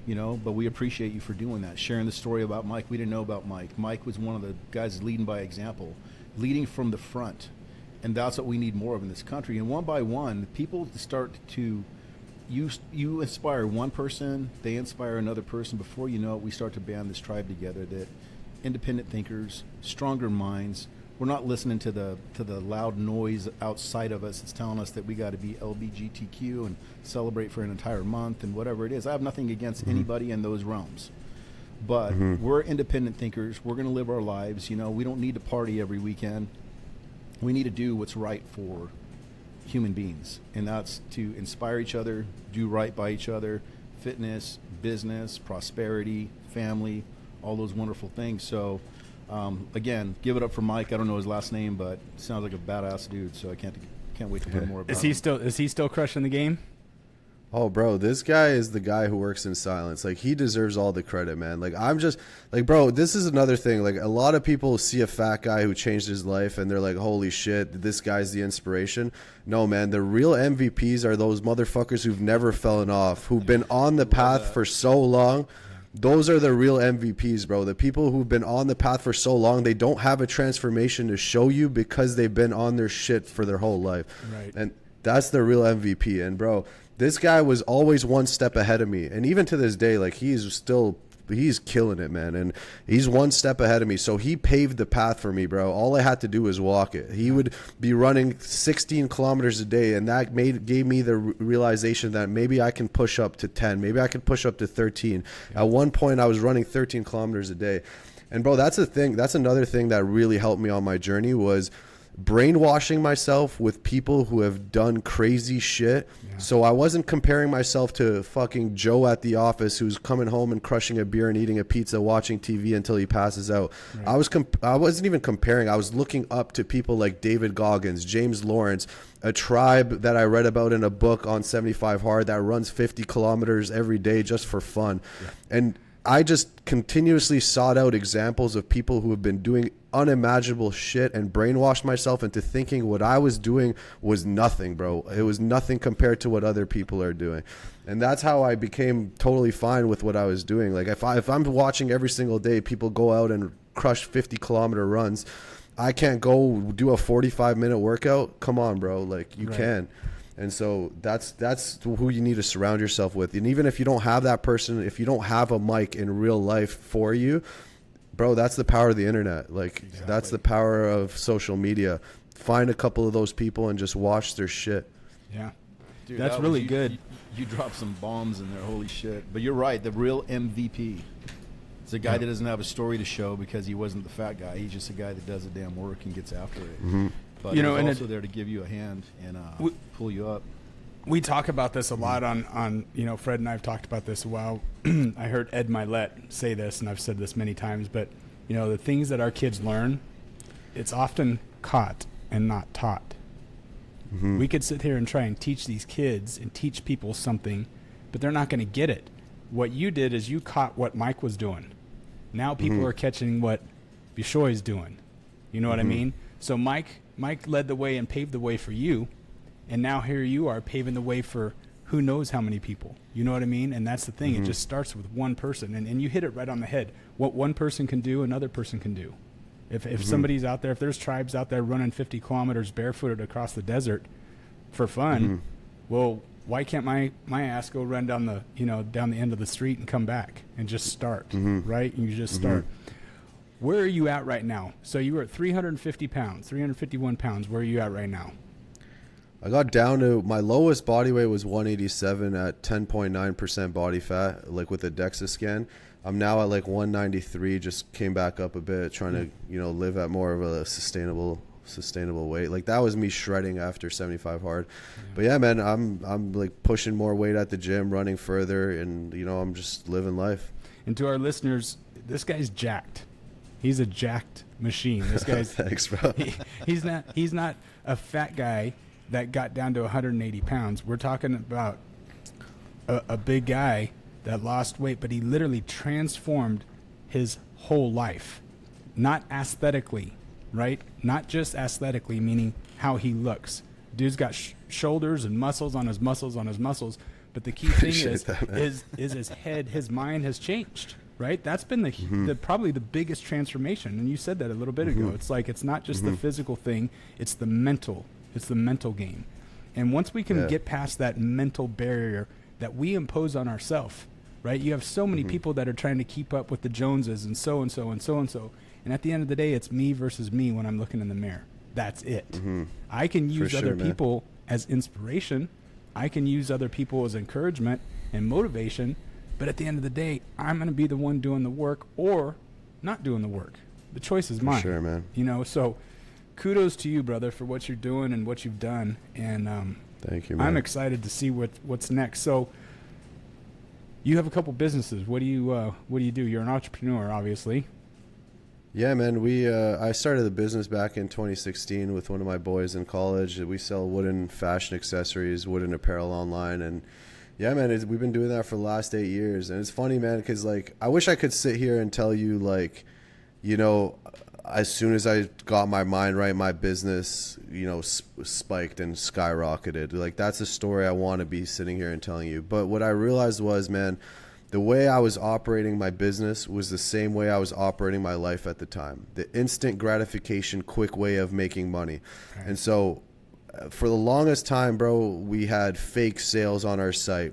You know, but we appreciate you for doing that, sharing the story about Mike. We didn't know about Mike. Mike was one of the guys leading by example, leading from the front, and that's what we need more of in this country. And one by one, people start to, you inspire one person, they inspire another person. Before you know it, we start to band this tribe together, that independent thinkers, stronger minds. We're not listening to the loud noise outside of us. It's telling us that we got to be LGBTQ and celebrate for an entire month and whatever it is. I have nothing against anybody in those realms, but we're independent thinkers. We're going to live our lives. You know, we don't need to party every weekend. We need to do what's right for human beings, and that's to inspire each other, do right by each other, fitness, business, prosperity, family, all those wonderful things. So. Again, give it up for Mike. I don't know his last name, but sounds like a badass dude. So I can't wait to learn more about him. Is he still crushing the game? Oh, bro, this guy is the guy who works in silence. Like, he deserves all the credit, man. Like, I'm just like, bro, this is another thing. Like, a lot of people see a fat guy who changed his life and they're like, holy shit, this guy's the inspiration. No, man, the real MVPs are those motherfuckers who've never fallen off, who've been on the path for so long. Those are the real MVPs, bro. The people who've been on the path for so long, they don't have a transformation to show you because they've been on their shit for their whole life. Right. And that's the real MVP. And, bro, this guy was always one step ahead of me. And even to this day, like, he's killing it, man. And he's one step ahead of me. So he paved the path for me, bro. All I had to do was walk it. He would be running 16 kilometers a day, and that gave me the realization that maybe I can push up to 10. Maybe I can push up to 13. At one point, I was running 13 kilometers a day. And, bro, that's the thing. That's another thing that really helped me on my journey was brainwashing myself with people who have done crazy shit. Yeah. So I wasn't comparing myself to fucking Joe at the office who's coming home and crushing a beer and eating a pizza, watching TV until he passes out. Right. I wasn't even comparing. I was looking up to people like David Goggins, James Lawrence, a tribe that I read about in a book on 75 Hard that runs 50 kilometers every day just for fun. Yeah. And I just continuously sought out examples of people who have been doing unimaginable shit and brainwashed myself into thinking what I was doing was nothing, bro. It was nothing compared to what other people are doing. And that's how I became totally fine with what I was doing. Like if I'm watching every single day people go out and crush 50-kilometer runs, I can't go do a 45-minute workout. Come on, bro. Like you can. And so that's who you need to surround yourself with. And even if you don't have that person, if you don't have a mic in real life for you, bro, that's the power of the internet. Like that's the power of social media. Find a couple of those people and just watch their shit. Yeah. Dude, that's really good. You dropped some bombs in there. Holy shit. But you're right. The real MVP is a guy that doesn't have a story to show because he wasn't the fat guy. He's just a guy that does the damn work and gets after it. Mm-hmm. But he's also there to give you a hand and pull you up. We talk about this a lot on Fred and I have talked about this a while. I heard Ed Milet say this, and I've said this many times, but the things that our kids learn, it's often caught and not taught. Mm-hmm. We could sit here and try and teach these kids and teach people something, but they're not going to get it. What you did is you caught what Mike was doing. Now people are catching what Bishoi's doing. You know what I mean? So Mike led the way and paved the way for you, and now here you are paving the way for who knows how many people. You know what I mean? And that's the thing. It just starts with one person, and you hit it right on the head. What one person can do, another person can do. If somebody's out there, if there's tribes out there running 50 kilometers barefooted across the desert for fun, well, why can't my ass go run down the end of the street and come back and just start, right? And you just start. Where are you at right now? So you were at 350 pounds, 351 pounds. Where are you at right now? I got down to my lowest body weight was 187 at 10.9% body fat, like with a DEXA scan. I'm now at like 193, just came back up a bit, trying to, live at more of a sustainable weight. Like that was me shredding after 75 hard. But yeah, man, I'm like pushing more weight at the gym, running further, and I'm just living life. And to our listeners, this guy's jacked. He's a jacked machine. This guy's thanks, bro. He's not a fat guy that got down to 180 pounds. We're talking about a big guy that lost weight, but he literally transformed his whole life. Not aesthetically, right? Not just aesthetically, meaning how he looks. Dude's got shoulders and muscles on his muscles on his muscles. But the key thing is his head, his mind has changed. Right, that's been the probably the biggest transformation, and you said that a little bit ago. It's like it's not just the physical thing; it's the mental game. And once we can get past that mental barrier that we impose on ourselves, right? You have so many people that are trying to keep up with the Joneses and so and so and so and so, and at the end of the day, it's me versus me when I'm looking in the mirror. That's it. I can use other people as inspiration. I can use other people as encouragement and motivation. But at the end of the day, I'm going to be the one doing the work or not doing the work. The choice is mine. For sure, man. So kudos to you, brother, for what you're doing and what you've done. And thank you, man. I'm excited to see what's next. So you have a couple businesses. What do you do? You're an entrepreneur, obviously. Yeah, man. I started the business back in 2016 with one of my boys in college. We sell wooden fashion accessories, wooden apparel online, and yeah, man, we've been doing that for the last 8 years. And it's funny, man, because, like, I wish I could sit here and tell you, like, as soon as I got my mind right, my business, spiked and skyrocketed. Like, that's a story I want to be sitting here and telling you. But what I realized was, man, the way I was operating my business was the same way I was operating my life at the time. The instant gratification, quick way of making money. Okay. And so for the longest time, bro, we had fake sales on our site,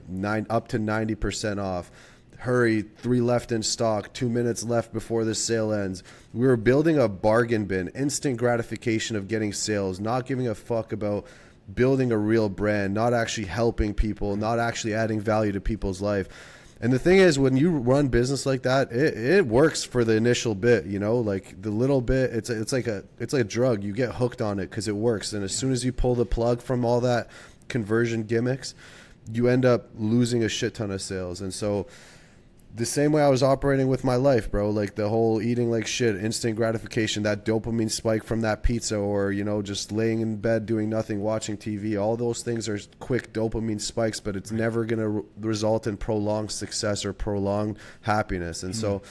up to 90% off. Hurry, 3 left in stock, 2 minutes left before the sale ends. We were building a bargain bin, instant gratification of getting sales, not giving a fuck about building a real brand, not actually helping people, not actually adding value to people's life. And the thing is, when you run business like that, it works for the initial bit, you know, like the little bit. It's like a drug. You get hooked on it because it works. And as soon as you pull the plug from all that conversion gimmicks, you end up losing a shit ton of sales. And so the same way I was operating with my life, bro, like the whole eating like shit, instant gratification, that dopamine spike from that pizza, or, you know, just laying in bed doing nothing, watching TV, all those things are quick dopamine spikes, but it's never going to result in prolonged success or prolonged happiness. And so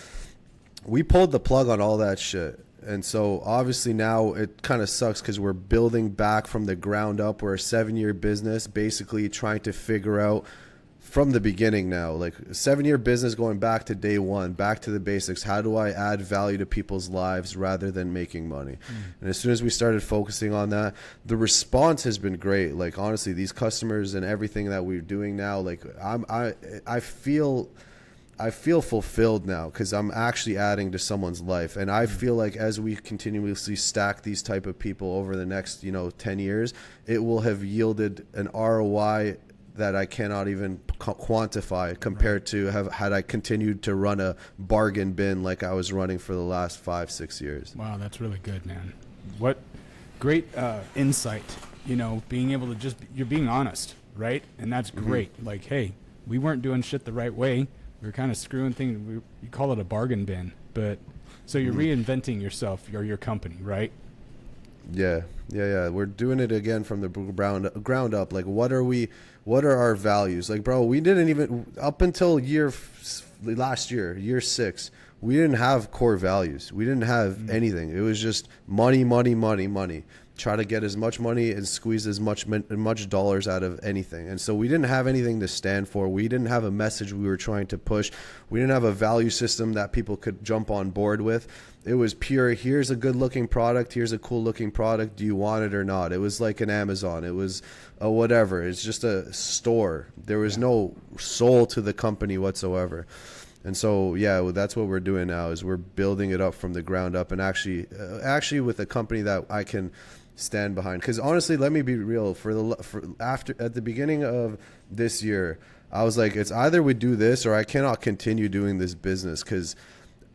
we pulled the plug on all that shit. And so obviously now it kind of sucks because we're building back from the ground up. We're a 7-year business, basically trying to figure out from the beginning now, like a 7-year business, going back to day one, back to the basics. How do I add value to people's lives rather than making money? And as soon as we started focusing on that, the response has been great. Like, honestly, these customers and everything that we're doing now, like I feel fulfilled now because I'm actually adding to someone's life. And I feel like as we continuously stack these type of people over the next, 10 years, it will have yielded an ROI that I cannot even quantify compared to had I continued to run a bargain bin like I was running for the last 5-6 years. Wow, that's really good, man. What great insight, being able to you're being honest, right? And that's great. Like, hey, we weren't doing shit the right way. We were kind of screwing things. You call it a bargain bin, but so you're reinventing yourself or your company, right? Yeah. We're doing it again from the ground up. Like, what are our values? Like, bro, we didn't even, up until last year, year 6, we didn't have core values. We didn't have anything. It was just money. Try to get as much money and squeeze as much dollars out of anything. And so we didn't have anything to stand for. We didn't have a message we were trying to push. We didn't have a value system that people could jump on board with. It was pure, here's a good looking product. Here's a cool looking product. Do you want it or not? It was like an Amazon. It was a whatever. It's just a store. There was no soul to the company whatsoever. And so, that's what we're doing now, is we're building it up from the ground up, and actually with a company that I can stand behind. Because honestly, let me be real. At the beginning of this year, I was like, it's either we do this or I cannot continue doing this business, because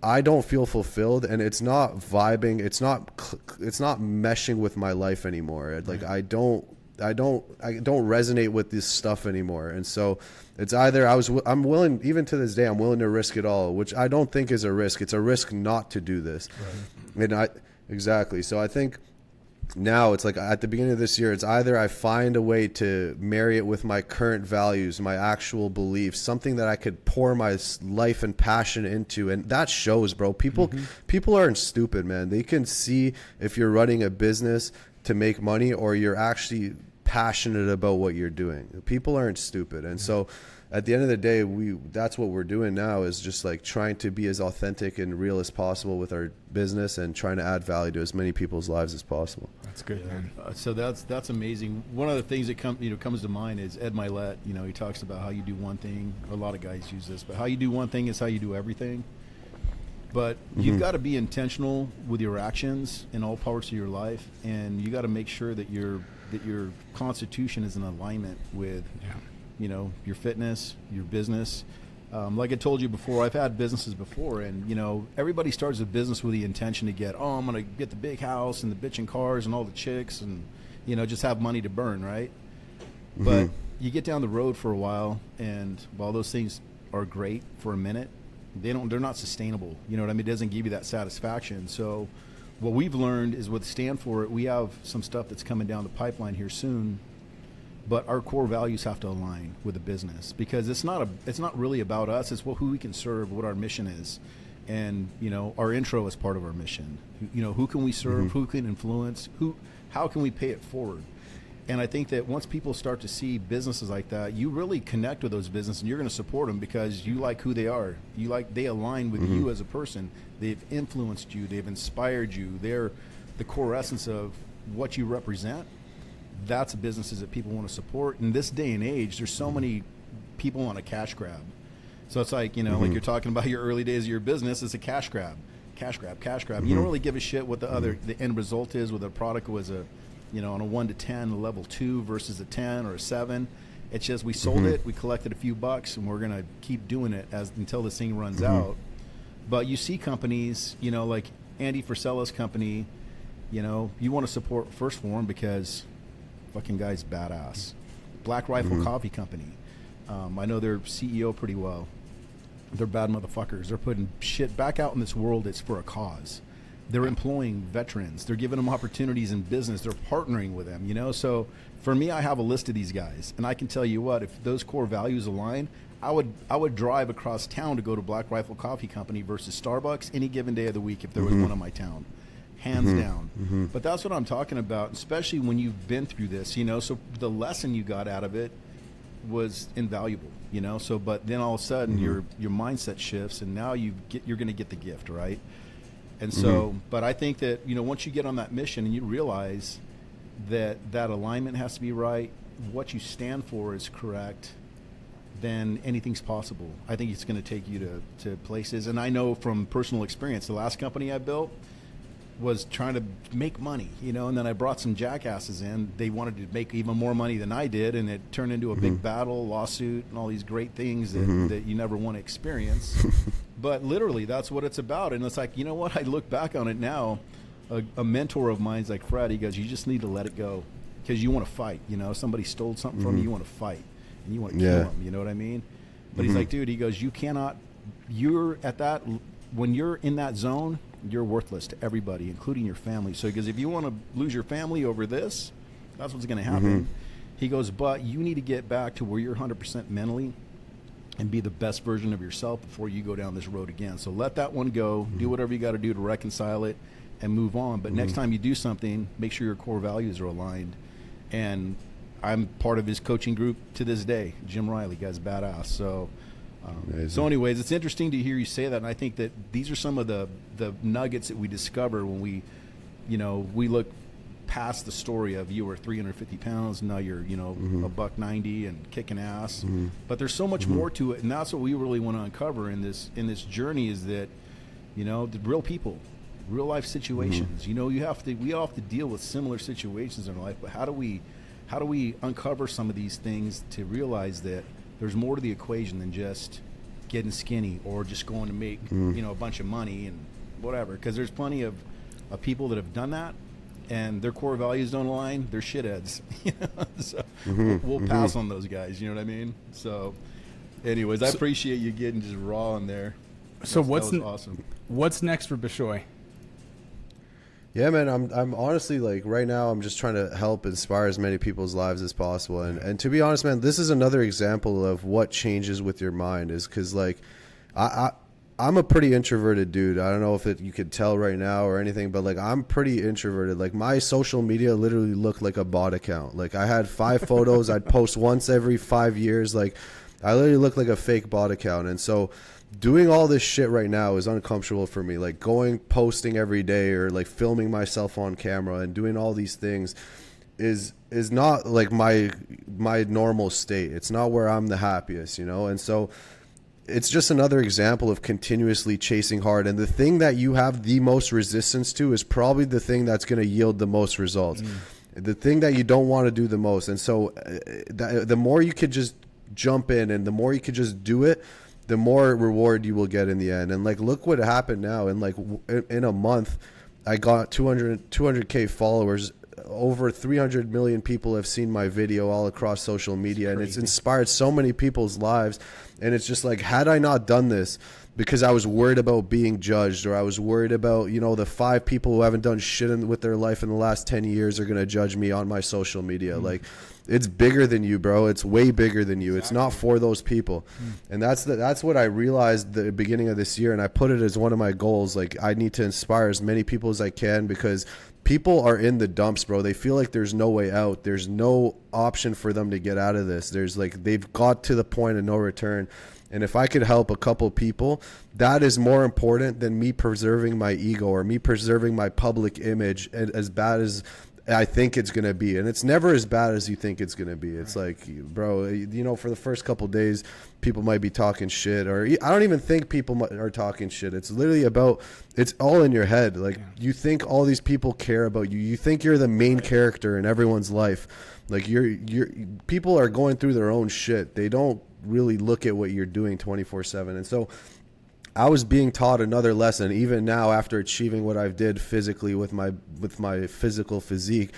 I don't feel fulfilled, and it's not vibing. It's not meshing with my life anymore. Like, I don't resonate with this stuff anymore. And so it's either I'm willing, even to this day, I'm willing to risk it all, which I don't think is a risk. It's a risk not to do this. Right. Exactly. So I think now it's like, at the beginning of this year, it's either I find a way to marry it with my current values, my actual beliefs, something that I could pour my life and passion into. And that shows, bro. People aren't stupid, man. They can see if you're running a business to make money or you're actually passionate about what you're doing. People aren't stupid. And so at the end of the day, that's what we're doing now, is just like trying to be as authentic and real as possible with our business and trying to add value to as many people's lives as possible. That's good, man. So that's amazing. One of the things that comes to mind is Ed Milet. He talks about how you do one thing. A lot of guys use this, but how you do one thing is how you do everything. But you've got to be intentional with your actions in all parts of your life, and you got to make sure that your constitution is in alignment with your fitness, your business. Like I told you before, I've had businesses before, and everybody starts a business with the intention to I'm going to get the big house and the bitchin' cars and all the chicks and just have money to burn, right? But you get down the road for a while, and while those things are great for a minute, they're not sustainable. You know what I mean? It doesn't give you that satisfaction. So what we've learned is, with Stand For It, we have some stuff that's coming down the pipeline here soon, but our core values have to align with the business, because it's not really about us. It's who we can serve, what our mission is. And, our intro is part of our mission. Who can we serve? Who can influence? How can we pay it forward? And I think that once people start to see businesses like that, you really connect with those businesses, and you're going to support them because you like who they are. They align with you as a person. They've influenced you. They've inspired you. They're the core essence of what you represent. That's businesses that people want to support. In this day and age, there's so many people on a cash grab. So it's like, like you're talking about your early days of your business, it's a cash grab. You don't really give a shit what the end result is, whether the product was on a 1 to 10, a level 2 versus a 10 or a 7. It's just we sold it, we collected a few bucks, and we're going to keep doing it until this thing runs out. But you see companies, you know, like Andy Frisellas' company, you know, you want to support First Form because fucking guy's badass. Black Rifle Coffee Company. I know their CEO pretty well. They're bad motherfuckers. They're putting shit back out in this world. It's for a cause. They're employing veterans. They're giving them opportunities in business. They're partnering with them, you know? So for me, I have a list of these guys. And I can tell you what, if those core values align, I would drive across town to go to Black Rifle Coffee Company versus Starbucks any given day of the week if there was one in my town. Hands down. But that's what I'm talking about, especially when you've been through this, you know? So the lesson you got out of it was invaluable, you know? So, but then all of a sudden your mindset shifts and now you're going to get the gift, right? And so, but I think that, you know, once you get on that mission and you realize that alignment has to be right, what you stand for is correct, then anything's possible. I think it's going to take you to places. And I know from personal experience, the last company I built was trying to make money, you know, and then I brought some jackasses in. They wanted to make even more money than I did, and it turned into a big battle, lawsuit, and all these great things that you never want to experience. But literally, that's what it's about. And it's like, you know what? I look back on it now. A mentor of mine's like, Fred, he goes, you just need to let it go because you want to fight. You know, somebody stole something from you, you want to fight, and you want to kill them. You know what I mean? But he's like, dude, he goes, you're at that, when you're in that zone, you're worthless to everybody, including your family. So he goes, if you want to lose your family over this, that's what's going to happen. He goes, but you need to get back to where you're 100% mentally and be the best version of yourself before you go down this road again. So let that one go, do whatever you got to do to reconcile it and move on. But next time you do something, make sure your core values are aligned. And I'm part of his coaching group to this day. Jim Riley, guy's badass. So anyways, it's interesting to hear you say that, and I think that these are some of the nuggets that we discover when we look past the story of you were 350 pounds, now you're $190 and kicking ass. But there's so much more to it, and that's what we really want to uncover in this journey is that, you know, the real people, real life situations. You know, we all have to deal with similar situations in our life, but how do we uncover some of these things to realize that there's more to the equation than just getting skinny or just going to make a bunch of money and whatever. Because there's plenty of people that have done that, and their core values don't align. They're shitheads. So we'll pass on those guys. You know what I mean? So, anyways, I appreciate you getting just raw in there. So that was awesome. What's next for Bishoi? Yeah, man, I'm honestly, like, right now I'm just trying to help inspire as many people's lives as possible. And to be honest, man, this is another example of what changes with your mind is because, like, I'm a pretty introverted dude. I don't know if you could tell right now or anything, but, like, I'm pretty introverted. Like, my social media literally looked like a bot account. Like, I had 5 photos I'd post once every 5 years. Like, I literally looked like a fake bot account. And so doing all this shit right now is uncomfortable for me. Like posting every day or like filming myself on camera and doing all these things is not like my normal state. It's not where I'm the happiest, you know? And so it's just another example of continuously chasing hard. And the thing that you have the most resistance to is probably the thing that's going to yield the most results. The thing that you don't want to do the most. And so the more you could just jump in and the more you could just do it, the more reward you will get in the end. And like, look what happened now. And like in a month, I got 200K followers. Over 300 million people have seen my video all across social media, and it's inspired so many people's lives. And it's just like, had I not done this because I was worried about being judged, or I was worried about, you know, the 5 people who haven't done shit with their life in the last 10 years are going to judge me on my social media. Like, it's bigger than you, bro. It's way bigger than you. It's not for those people. And that's what I realized the beginning of this year. And I put it as one of my goals. Like, I need to inspire as many people as I can, because people are in the dumps, bro. They feel like there's no way out. There's no option for them to get out of this. There's like, they've got to the point of no return. And if I could help a couple people, that is more important than me preserving my ego or me preserving my public image, as bad as I think it's going to be. And it's never as bad as you think it's going to be. It's like, bro, you know, for the first couple of days, people might be talking shit, or I don't even think people are talking shit. It's literally about, it's all in your head. Like, you think all these people care about you. You think you're the main character in everyone's life. Like, people are going through their own shit. They don't really look at what you're doing 24/7. And so I was being taught another lesson, even now after achieving what I've did physically with my physical physique,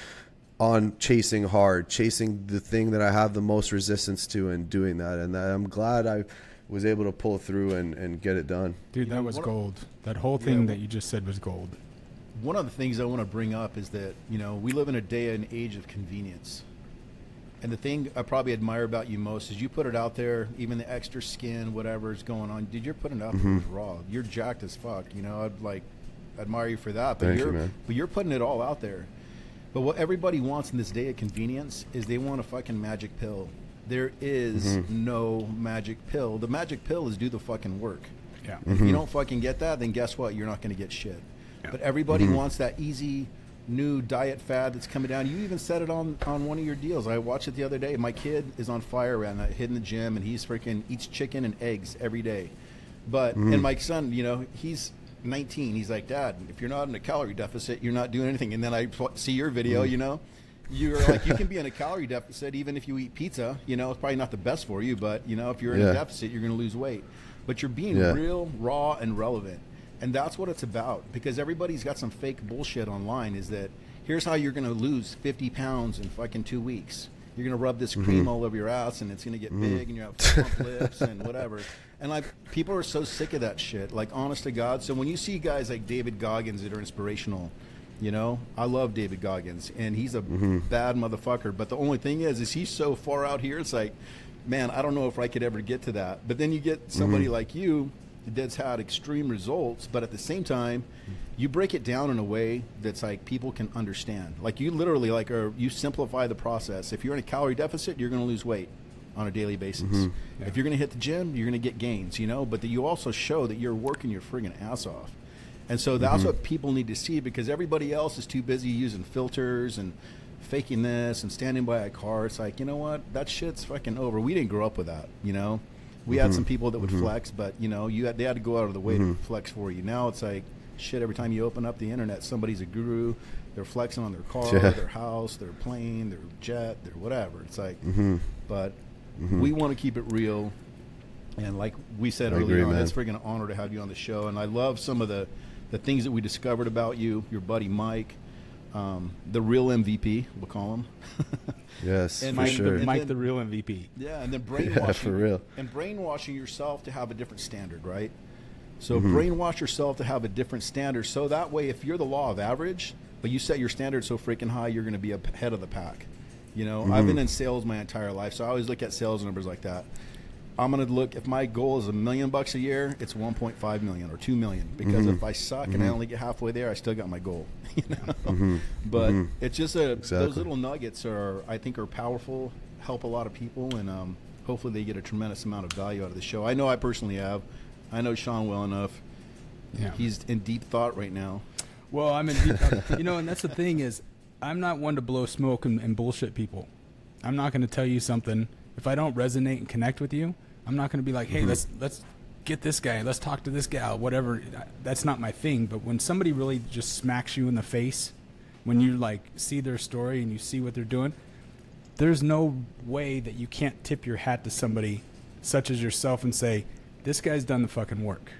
on chasing hard, chasing the thing that I have the most resistance to, and doing that. And I'm glad I was able to pull through and get it done. Dude, that was gold. That whole thing that you just said was gold. One of the things I want to bring up is that, you know, we live in a day and age of convenience. And the thing I probably admire about you most is you put it out there, even the extra skin, whatever is going on. Dude, you're putting it out there raw. You're jacked as fuck. You know, I'd admire you for that. But you're putting it all out there. But what everybody wants in this day of convenience is they want a fucking magic pill. There is no magic pill. The magic pill is do the fucking work. Yeah. If you don't fucking get that, then guess what? You're not going to get shit. Yeah. But everybody wants that easy new diet fad that's coming down. You even said it on one of your deals. I watched it the other day. My kid is on fire around that, hid in the gym, and he's freaking eats chicken and eggs every day. But and my son, you know, he's 19. He's like, Dad, if you're not in a calorie deficit, you're not doing anything. And then I see your video, you know, you're like, you can be in a calorie deficit even if you eat pizza. You know, it's probably not the best for you, but you know, if you're in a deficit, you're going to lose weight. But you're being real, raw, and relevant. And that's what it's about, because everybody's got some fake bullshit online. Is that here's how you're going to lose 50 pounds in fucking 2 weeks. You're going to rub this cream all over your ass, and it's going to get big, and you have plump lips and whatever. And like, people are so sick of that shit. Like, honest to God. So when you see guys like David Goggins that are inspirational, you know, I love David Goggins, and he's a bad motherfucker. But the only thing is he's so far out here. It's like, man, I don't know if I could ever get to that. But then you get somebody like you that's had extreme results, but at the same time, you break it down in a way that's like people can understand. Like, you literally you simplify the process. If you're in a calorie deficit, you're going to lose weight on a daily basis. If you're going to hit the gym, you're going to get gains, you know, but that you also show that you're working your friggin' ass off. And so that's what people need to see, because everybody else is too busy using filters and faking this and standing by a car. It's like, you know what? That shit's fucking over. We didn't grow up with that, you know? We had some people that would flex, but you know, they had to go out of the way to flex for you. Now it's like, shit, every time you open up the internet, somebody's a guru. They're flexing on their car, their house, their plane, their jet, their whatever. It's like, but we want to keep it real. And like we said earlier on, it's friggin' an honor to have you on the show. And I love some of the things that we discovered about you, your buddy Mike, the real MVP, we'll call him. Yes, and for sure. Mike, the real MVP. Yeah, and then brainwashing. For real. And brainwashing yourself to have a different standard, right? So brainwash yourself to have a different standard, so that way, if you're the law of average, but you set your standard so freaking high, you're going to be ahead of the pack. You know, I've been in sales my entire life, so I always look at sales numbers like that. I'm going to look, if my goal is $1 million a year, it's 1.5 million or 2 million, because if I suck and I only get halfway there, I still got my goal. You know? But it's just those little nuggets I think are powerful, help a lot of people, and hopefully they get a tremendous amount of value out of the show. I know I personally have. I know Sean well enough. Yeah. He's in deep thought right now. Well, I'm in deep thought. You know, and that's the thing is, I'm not one to blow smoke and bullshit people. I'm not going to tell you something. If I don't resonate and connect with you, I'm not going to be like, hey, let's get this guy, let's talk to this gal, whatever. That's not my thing. But when somebody really just smacks you in the face, when you like see their story and you see what they're doing, there's no way that you can't tip your hat to somebody such as yourself and say, this guy's done the fucking work.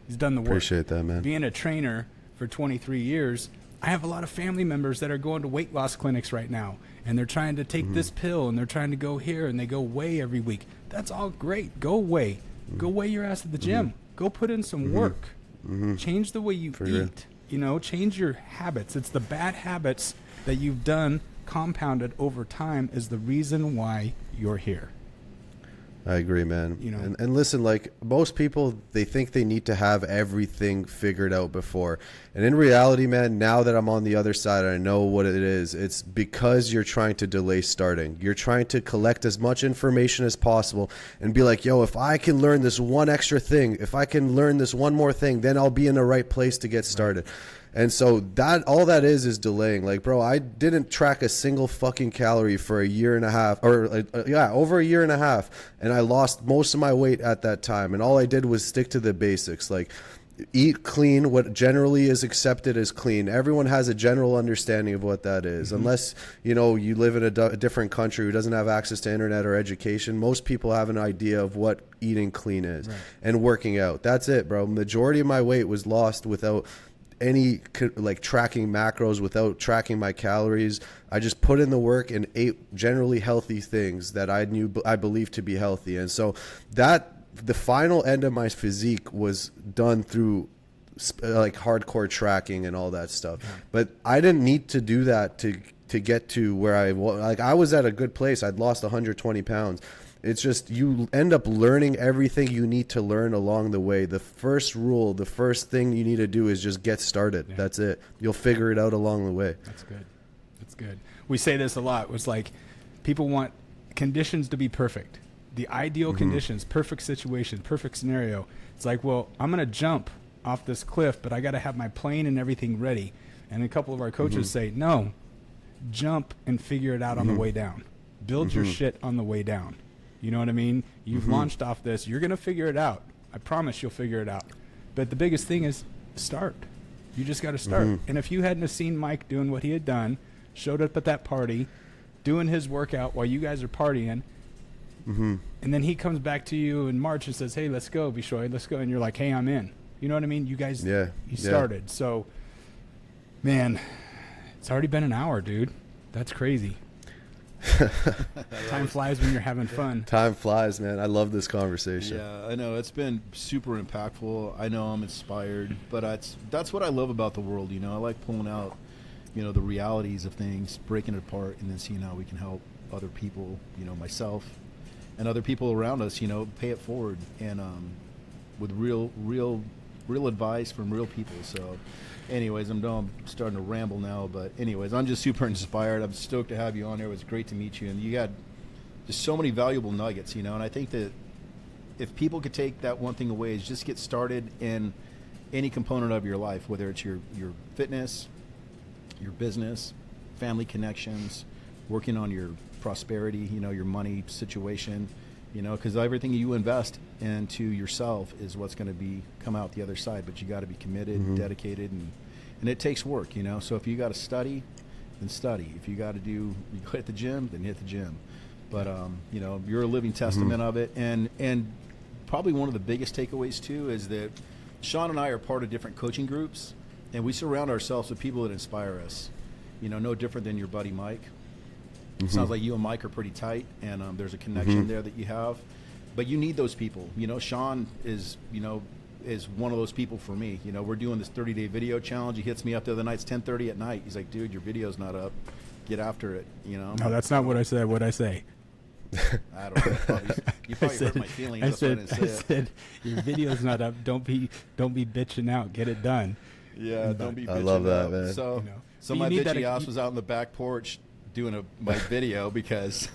He's done the work. Appreciate that, man. Being a trainer for 23 years, I have a lot of family members that are going to weight loss clinics right now, and they're trying to take this pill, and they're trying to go here, and they go weigh every week. That's all great. Go weigh. Go weigh your ass at the gym. Go put in some work. Change the way you eat. Real. You know, change your habits. It's the bad habits that you've done compounded over time is the reason why you're here. I agree, man. You know, and listen, like most people, they think they need to have everything figured out before. And in reality, man, now that I'm on the other side and I know what it is, it's because you're trying to delay starting. You're trying to collect as much information as possible and be like, yo, if I can learn this one extra thing, if I can learn this one more thing, then I'll be in the right place to get started. And so that all that is delaying. Like, bro, I didn't track a single fucking calorie for a year and a half, or over a year and a half, and I lost most of my weight at that time. And all I did was stick to the basics, like eat clean, what generally is accepted as clean. Everyone has a general understanding of what that is. Unless, you know, you live in a different country who doesn't have access to internet or education, most people have an idea of what eating clean is. Right. And working out. That's it, bro. Majority of my weight was lost without any like tracking macros, without tracking my calories. I just put in the work and ate generally healthy things that I believed to be healthy. And so that the final end of my physique was done through like hardcore tracking and all that stuff. But I didn't need to do that to get to where I was at a good place. I'd lost 120 pounds. It's just you end up learning everything you need to learn along the way. The first rule, the first thing you need to do is just get started. Yeah. That's it. You'll figure it out along the way. That's good. That's good. We say this a lot. It's like people want conditions to be perfect. The ideal conditions, perfect situation, perfect scenario. It's like, well, I'm going to jump off this cliff, but I got to have my plane and everything ready. And a couple of our coaches say, no, jump and figure it out on the way down. Build your shit on the way down. You know what I mean? You've launched off this. You're going to figure it out. I promise you'll figure it out. But the biggest thing is start. You just got to start. And if you hadn't have seen Mike doing what he had done, showed up at that party, doing his workout while you guys are partying, and then he comes back to you in March and says, hey, let's go, Bishoi, let's go. And you're like, hey, I'm in. You know what I mean? You guys, you started. So, man, it's already been an hour, dude. That's crazy. Time flies when you're having fun. Time flies, man. I love this conversation. Yeah, I know. It's been super impactful. I know I'm inspired, but that's what I love about the world. You know, I like pulling out, you know, the realities of things, breaking it apart, and then seeing how we can help other people, you know, myself and other people around us, you know, pay it forward, and with real advice from real people. So anyways, I'm starting to ramble now, but anyways, I'm just super inspired. I'm stoked to have you on here. It was great to meet you, and you got just so many valuable nuggets, you know, and I think that if people could take that one thing away is just get started in any component of your life, whether it's your fitness, your business, family connections, working on your prosperity, you know, your money situation, you know, because everything you invest into yourself is what's going to come out the other side. But you got to be committed, dedicated, and it takes work, you know. So if you got to study, then study. If you got to you hit the gym, then hit the gym. But you know, you're a living testament of it. And probably one of the biggest takeaways too is that Sean and I are part of different coaching groups, and we surround ourselves with people that inspire us. You know, no different than your buddy Mike. It sounds like you and Mike are pretty tight, and there's a connection there that you have. But you need those people. You know, Sean is one of those people for me. You know, we're doing this 30-day video challenge. He hits me up the other night. It's 10:30 at night. He's like, dude, your video's not up. Get after it, you know. No, that's not what I said. What'd I say? I don't know. You probably hurt my feelings. I said, your video's not up. Don't be bitching out. Get it done. Yeah, don't be bitching out. I love that, man. So, you know. So my bitchy ass was out on the back porch doing my video because,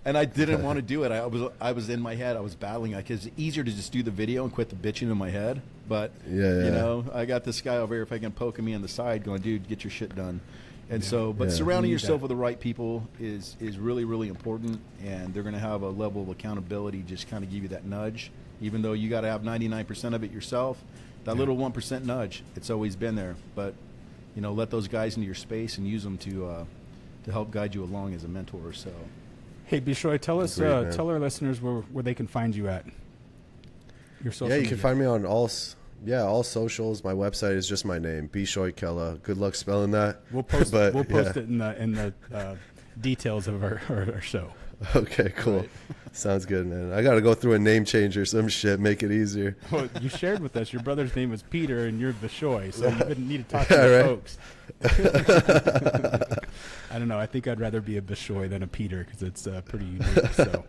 and I didn't want to do it. I was in my head. I was battling. Like, it's easier to just do the video and quit the bitching in my head. But you know, I got this guy over here fucking poking me on the side, going, "Dude, get your shit done." And but surrounding yourself with the right people is really, really important. And they're going to have a level of accountability, just kind of give you that nudge, even though you got to have 99% of it yourself. That little 1% nudge, it's always been there. But you know, let those guys into your space and use them to help guide you along as a mentor. So, hey, Bishoi, tell our listeners where they can find you at. Your social media. Can find me on all socials. My website is just my name, Bishoi Khella. Good luck spelling that. We'll post it in the details of our show. Okay, cool. Right. Sounds good, man. I got to go through a name change or some shit, make it easier. Well, you shared with us your brother's name was Peter and you're Bishoi, so you wouldn't need to talk to the folks. I don't know. I think I'd rather be a Bishoi than a Peter because it's pretty unique. So,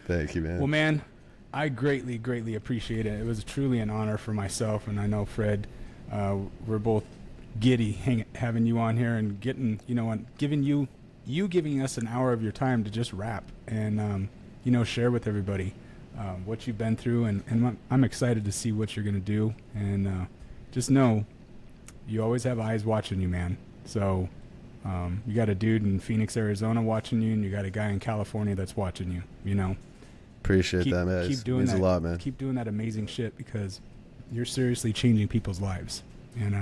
thank you, man. Well, man, I greatly, greatly appreciate it. It was truly an honor for myself, and I know Fred. We're both giddy having you on here and giving us an hour of your time to just rap and share with everybody what you've been through, and I'm excited to see what you're going to do, and just know you always have eyes watching you, man. So you got a dude in Phoenix, Arizona watching you, and you got a guy in California that's watching you, you know. Appreciate that, man. Keep doing means that. a lot, man. Keep doing that amazing shit, because you're seriously changing people's lives, and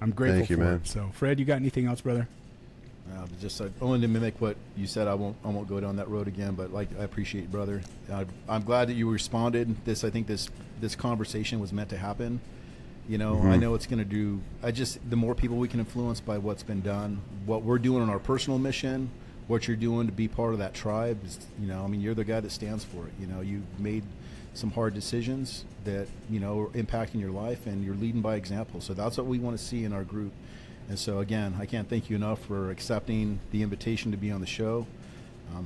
I'm grateful Thank you, for man. it. So, Fred, you got anything else, brother? Just only to mimic what you said. I won't go down that road again. But like, I appreciate you, brother. I'm glad that you responded. I think this conversation was meant to happen. You know, I know it's going to do. The more people we can influence by what's been done, what we're doing on our personal mission, what you're doing to be part of that tribe is, you know, I mean, you're the guy that stands for it. You know, you made some hard decisions that, you know, are impacting your life, and you're leading by example. So that's what we want to see in our group. And so again, I can't thank you enough for accepting the invitation to be on the show.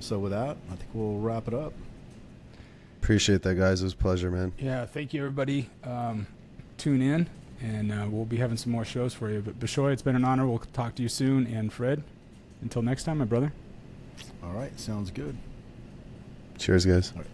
So with that, I think we'll wrap it up. Appreciate that, guys. It was a pleasure, man. Yeah, thank you, everybody. Tune in, and we'll be having some more shows for you. But Bishoi, it's been an honor. We'll talk to you soon. And Fred, until next time, my brother. All right, sounds good. Cheers, guys. All right.